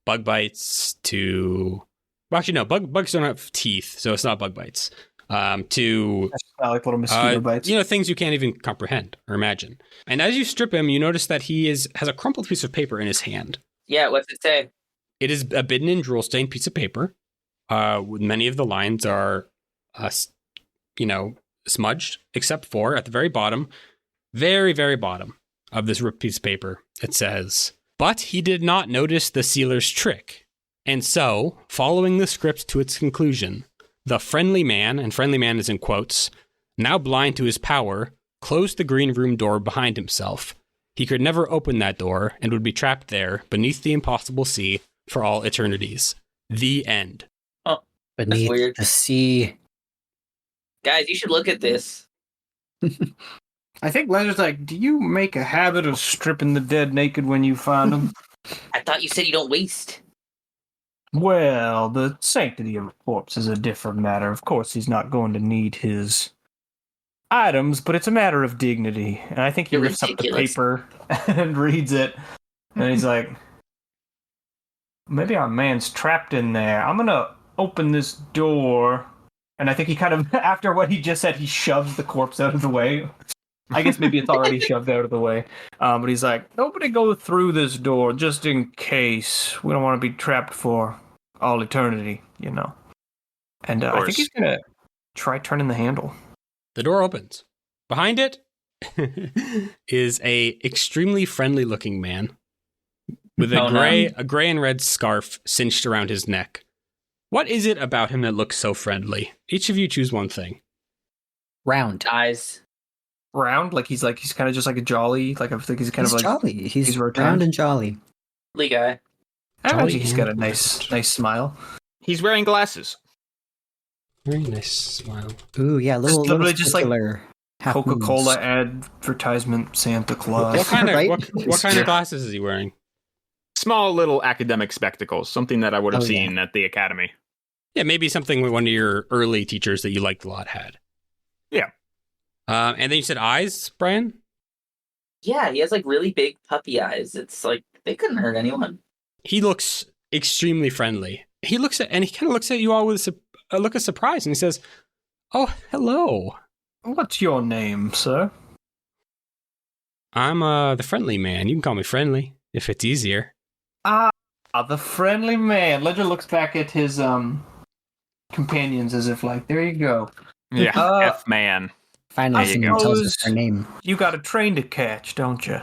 bug bites to... Well, actually, no, bugs don't have teeth, so it's not bug bites. To Like little mosquito bites. things you can't even comprehend or imagine. And as you strip him, you notice that he has a crumpled piece of paper in his hand. Yeah, what's it say? It is a bitten and drool stained piece of paper. Many of the lines are, smudged, except for at the very bottom, very, very bottom of this ripped piece of paper. It says, "But he did not notice the sealer's trick. And so, following the script to its conclusion, the friendly man," and friendly man is in quotes, "now blind to his power, closed the green room door behind himself. He could never open that door and would be trapped there beneath the impossible sea for all eternities. The end." Beneath weird. the sea. Guys, you should look at this. I think Ledger's like, do you make a habit of stripping the dead naked when you find them? I thought you said you don't waste. Well, the sanctity of a corpse is a different matter. Of course, he's not going to need his items, but it's a matter of dignity. And I think he You're lifts up the ridiculous. paper and reads it. And he's like, maybe our man's trapped in there. I'm going to open this door. And I think he kind of, after what he just said, he shoves the corpse out of the way. I guess maybe it's already shoved out of the way. But he's like, nobody go through this door just in case. We don't want to be trapped for all eternity, And I think he's going to try turning the handle. The door opens. Behind it is a extremely friendly looking man with a gray and red scarf cinched around his neck. What is it about him that looks so friendly? Each of you choose one thing. Round. Eyes. Round, he's kind of just like a jolly, I think he's kind He's of like jolly. He's rotund. round and jolly. Lee guy. I Jolly imagine he's got a and nice smile. He's wearing glasses. Very nice smile. Ooh, yeah, literally just like circular half Coca-Cola moons. advertisement Santa Claus. What kind of Right? what kind of glasses is he wearing? Small little academic spectacles, something that I would have Oh, yeah. seen at the academy. Yeah, maybe something one of your early teachers that you liked a lot had. Yeah. And then you said eyes, Brian? Yeah, he has really big puppy eyes. It's like they couldn't hurt anyone. He looks extremely friendly. He kind of looks at you all with a look of surprise, and he says, "Oh, hello. What's your name, sir? I'm the friendly man. You can call me friendly if it's easier." The friendly man. Ledger looks back at his companions as if there you go. Yeah, F-man. Finally, There you someone go. tells us their name. You got a train to catch, don't you?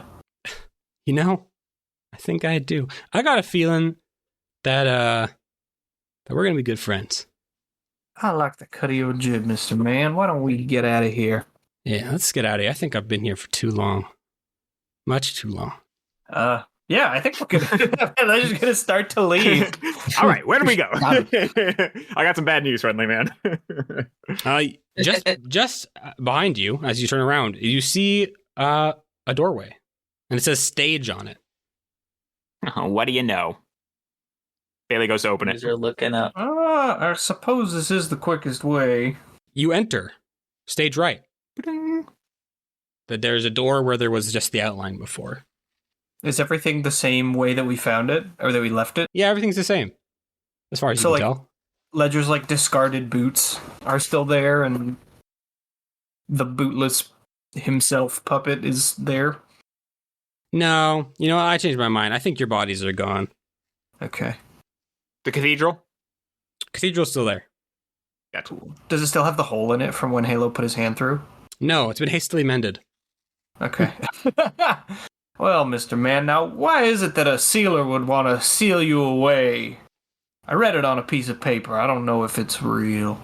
I think I do. I got a feeling that we're gonna be good friends. I like the cut of your jib, Mr. Man. Why don't we get out of here? Yeah, let's get out of here. I think I've been here for too long. Much too long. Yeah, I think we're gonna. They're just gonna start to leave. All right, where do we go? Got I got some bad news, friendly man. Just behind you, as you turn around, you see a doorway, and it says "stage" on it. What do you know? Bailey goes to open it. You're looking up. I suppose this is the quickest way. You enter stage right. That there's a door where there was just the outline before. Is everything the same way that we found it, or that we left it? Yeah, everything's the same, as far as you can tell. Ledger's discarded boots are still there, and the bootless himself puppet is there. No, I changed my mind. I think your bodies are gone. Okay. The cathedral? Cathedral's still there. Gotcha. Does it still have the hole in it from when Halo put his hand through? No, it's been hastily mended. Okay. Well, Mr. Man, now why is it that a sealer would want to seal you away? I read it on a piece of paper. I don't know if it's real.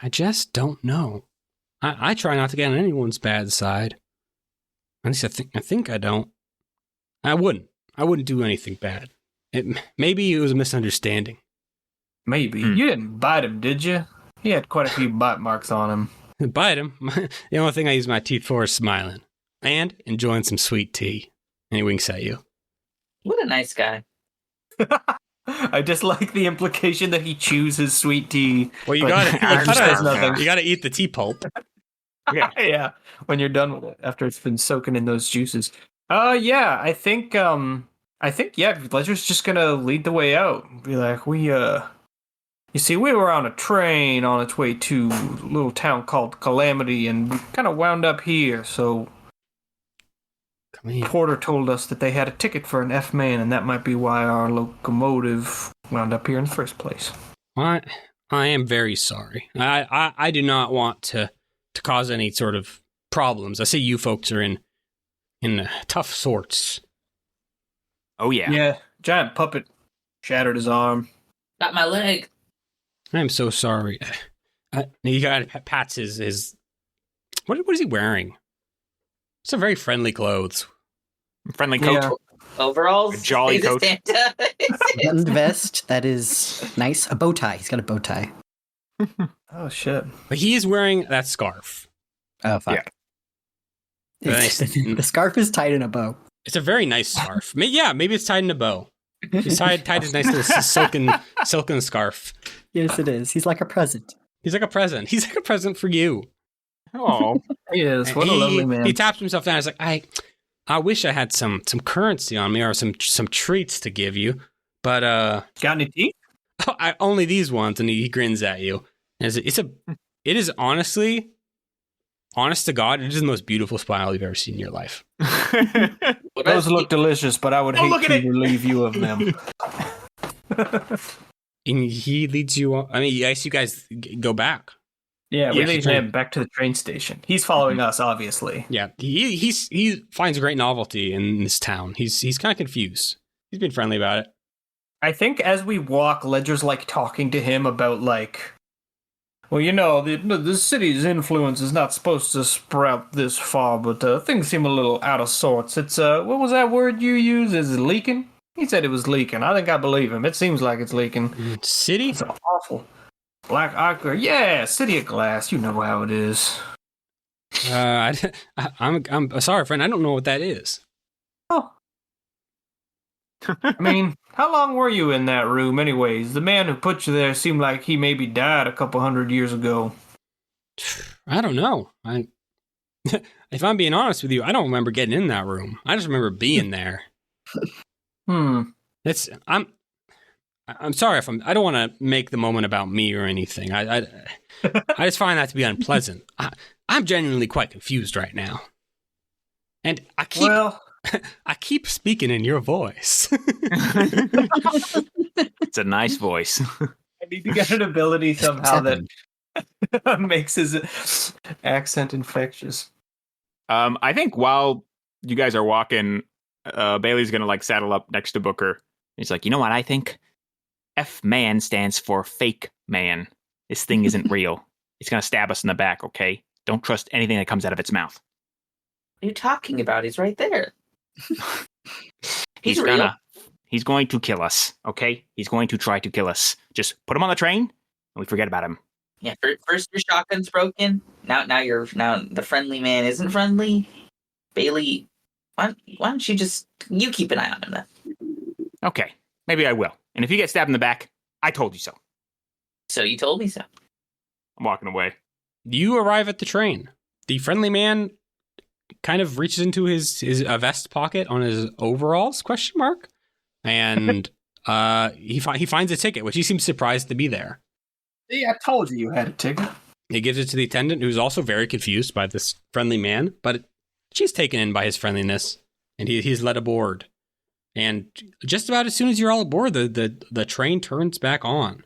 I just don't know. I try not to get on anyone's bad side. At least I think I don't. I wouldn't do anything bad. Maybe it was a misunderstanding. Maybe. You didn't bite him, did you? He had quite a few bite marks on him. Bite him. The only thing I use my teeth for is smiling. And enjoying some sweet tea. And he winks at you. What a nice guy. I just like the implication that he chews his sweet tea. Well, you but says nothing. you gotta eat the tea pulp. Yeah, when you're done with it, after it's been soaking in those juices. Yeah, I think Ledger's just gonna lead the way out. Be like, you see, we were on a train on its way to a little town called Calamity, and we kind of wound up here, so Porter told us that they had a ticket for an F-man, and that might be why our locomotive wound up here in the first place. I am very sorry. I do not want to cause any sort of problems. I see you folks are in tough sorts. Oh, yeah. Yeah, giant puppet shattered his arm. Got my leg. I am so sorry. He pats his what is he wearing? It's a very friendly clothes. Friendly coat. Yeah. Overalls. A jolly coat. Buttoned vest, that is nice. A bow tie. He's got a bow tie. Oh, shit. But he is wearing that scarf. Oh, fuck. Yeah. Nice. The scarf is tied in a bow. It's a very nice scarf. Maybe it's tied in a bow. He's tied his nice little silken scarf. Yes, it is. He's like a present. He's like a present. He's like a present for you. Oh, He is. What a lovely man. He taps himself down. He's like, I wish I had some currency on me or some treats to give you, but Got any teeth? only these ones. And he grins at you. And it is honestly, honest to God, it is the most beautiful smile you've ever seen in your life. Those look delicious, but I would hate to relieve you of them. And he leads you on. I mean, I guess you guys go back. Yeah, we Yeah, lead him back to the train station. He's following us, obviously. Yeah, he finds great novelty in this town. He's kind of confused. He's been friendly about it. I think as we walk, Ledger's talking to him about well, the city's influence is not supposed to sprout this far, but things seem a little out of sorts. It's what was that word you used? Is it leaking? He said it was leaking. I think I believe him. It seems like it's leaking. City? It's awful. Black Ochre, yeah, City of Glass. You know how it is. I'm sorry, friend. I don't know what that is. Oh. I mean, how long were you in that room anyways? The man who put you there seemed like he maybe died a couple 100 years ago. I don't know. If I'm being honest with you, I don't remember getting in that room. I just remember being there. I'm sorry if I don't want to make the moment about me or anything. I just find that to be unpleasant. I'm genuinely quite confused right now. And I keep speaking in your voice. it's a nice voice. I need to get an ability somehow that makes his accent infectious. I think while you guys are walking, Bailey's gonna like saddle up next to Booker. He's like, you know what I think? F-man stands for fake man. This thing isn't real. It's gonna stab us in the back, okay? Don't trust anything that comes out of its mouth. What are you talking about? He's right there. He's real. He's going to kill us, okay? He's going to try to kill us. Just put him on the train, and we forget about him. Yeah, first your shotgun's broken. Now the friendly man isn't friendly. Bailey, why don't you keep an eye on him then? Okay, maybe I will. And if you get stabbed in the back, I told you so. So you told me so. I'm walking away. You arrive at the train. The friendly man kind of reaches into his vest pocket on his overalls, ? And he finds a ticket, which he seems surprised to be there. See, I told you had a ticket. He gives it to the attendant, who's also very confused by this friendly man, but she's taken in by his friendliness, and he's led aboard. And just about as soon as you're all aboard, the train turns back on.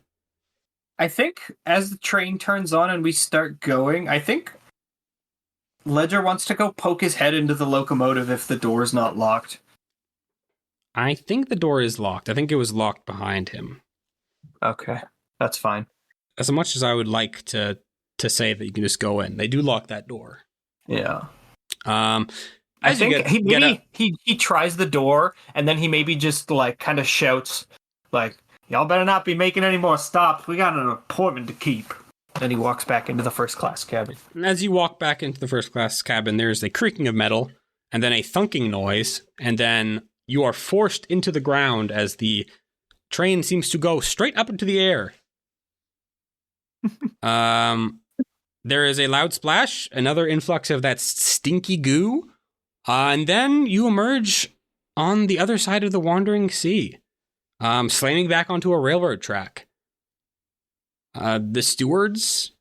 I think as the train turns on and we start going, I think Ledger wants to go poke his head into the locomotive if the door's not locked. I think the door is locked. I think it was locked behind him. Okay, that's fine. As much as I would like to say that you can just go in, they do lock that door. Yeah. I think he tries the door, and then he maybe just like kind of shouts, like, "Y'all better not be making any more stops. We got an appointment to keep." Then he walks back into the first class cabin. And as you walk back into the first class cabin, there's a creaking of metal, and then a thunking noise, and then you are forced into the ground as the train seems to go straight up into the air. There is a loud splash, another influx of that stinky goo, and then you emerge on the other side of the wandering sea, slamming back onto a railroad track. The stewards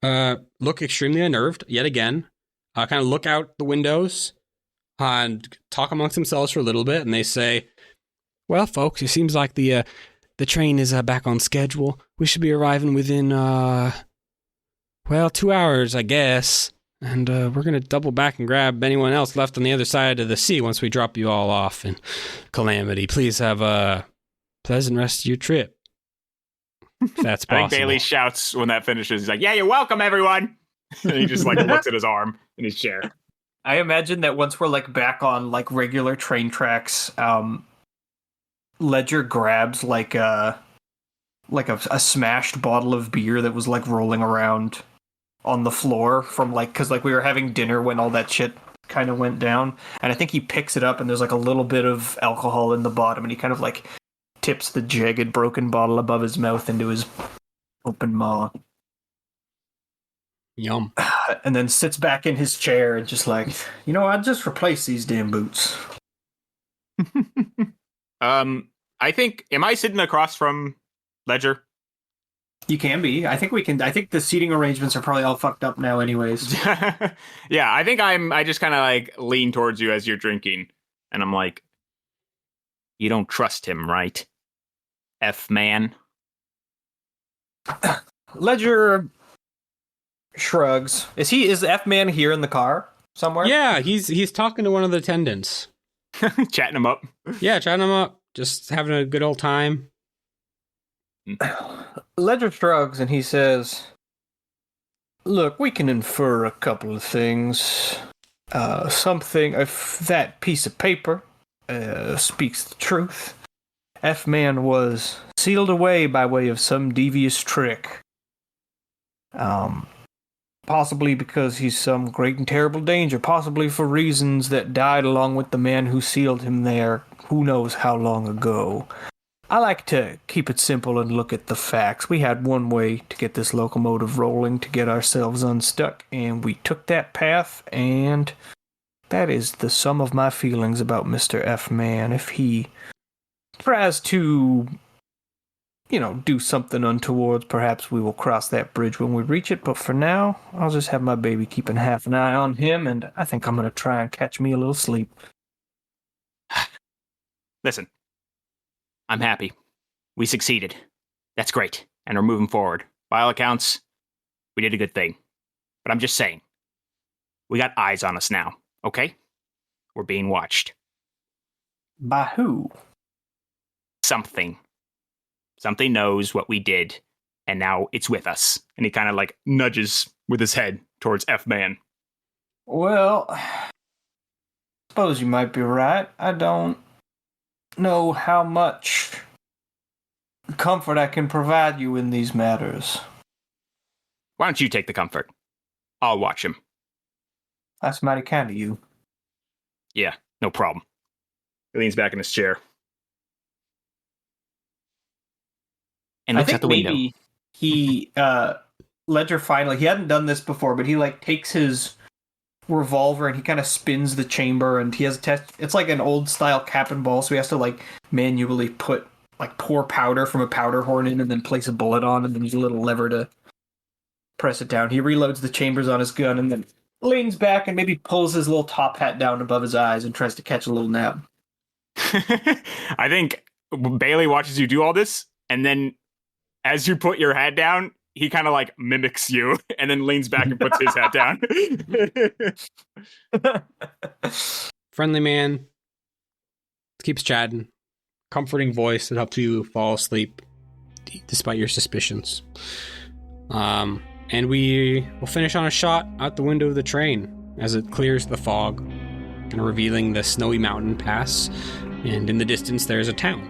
look extremely unnerved yet again, kind of look out the windows and talk amongst themselves for a little bit, and they say, "Well, folks, it seems like the train is back on schedule. We should be arriving within 2 hours, I guess. And we're going to double back and grab anyone else left on the other side of the sea once we drop you all off in Calamity. Please have a pleasant rest of your trip." If that's possible. I think Bailey shouts when that finishes. He's like, "Yeah, you're welcome, everyone." And he just like looks at his arm in his chair. I imagine that once we're like back on like regular train tracks, Ledger grabs like a smashed bottle of beer that was like rolling around on the floor from like, because like we were having dinner when all that shit kind of went down, and I think he picks it up and there's like a little bit of alcohol in the bottom, and he kind of like tips the jagged broken bottle above his mouth into his open maw. Yum. And then sits back in his chair and just like, I'd just replace these damn boots. I think, am I sitting across from Ledger? You can be. I think the seating arrangements are probably all fucked up now anyways. Yeah, I think I just kind of like lean towards you as you're drinking, and I'm like, "You don't trust him, right? F-man." Ledger shrugs. Is F-man here in the car somewhere? Yeah, he's talking to one of the attendants. Chatting him up. Yeah, chatting him up. Just having a good old time. Ledger shrugs and he says, "Look, we can infer a couple of things. Something, if that piece of paper speaks the truth, F-man was sealed away by way of some devious trick. Possibly because he's some great and terrible danger, possibly for reasons that died along with the man who sealed him there who knows how long ago. I like to keep it simple and look at the facts. We had one way to get this locomotive rolling, to get ourselves unstuck, and we took that path, and that is the sum of my feelings about Mr. F-man. If he tries to, do something untoward, perhaps we will cross that bridge when we reach it, but for now, I'll just have my baby keeping half an eye on him, and I think I'm going to try and catch me a little sleep." Listen. I'm happy. We succeeded. That's great. And we're moving forward. By all accounts, we did a good thing. But I'm just saying, we got eyes on us now, okay? We're being watched. By who? Something. Something knows what we did, and now it's with us. And he kind of like nudges with his head towards F-Man. Well, suppose you might be right. I don't know how much comfort I can provide you in these matters. Why don't you take the comfort? I'll watch him. That's mighty kind of you. Yeah, no problem. He leans back in his chair. And looks out the window. Maybe he, Ledger finally, he hadn't done this before, but he like takes his revolver and he kind of spins the chamber, and he has a test. It's like an old style cap and ball, so he has to like manually pour powder from a powder horn in and then place a bullet on, and then use a little lever to press it down. He reloads the chambers on his gun and then leans back and maybe pulls his little top hat down above his eyes and tries to catch a little nap. I think Bailey watches you do all this, and then as you put your hat down, he kind of like mimics you and then leans back and puts his hat down. Friendly man keeps chatting. Comforting voice that helps you fall asleep despite your suspicions. And we will finish on a shot out the window of the train as it clears the fog, kind of revealing the snowy mountain pass. And in the distance, there's a town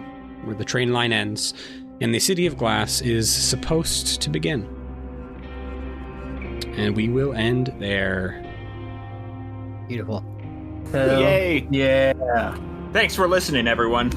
where the train line ends, and the city of glass is supposed to begin. And we will end there. Beautiful. Yay! Yeah. Thanks for listening, everyone.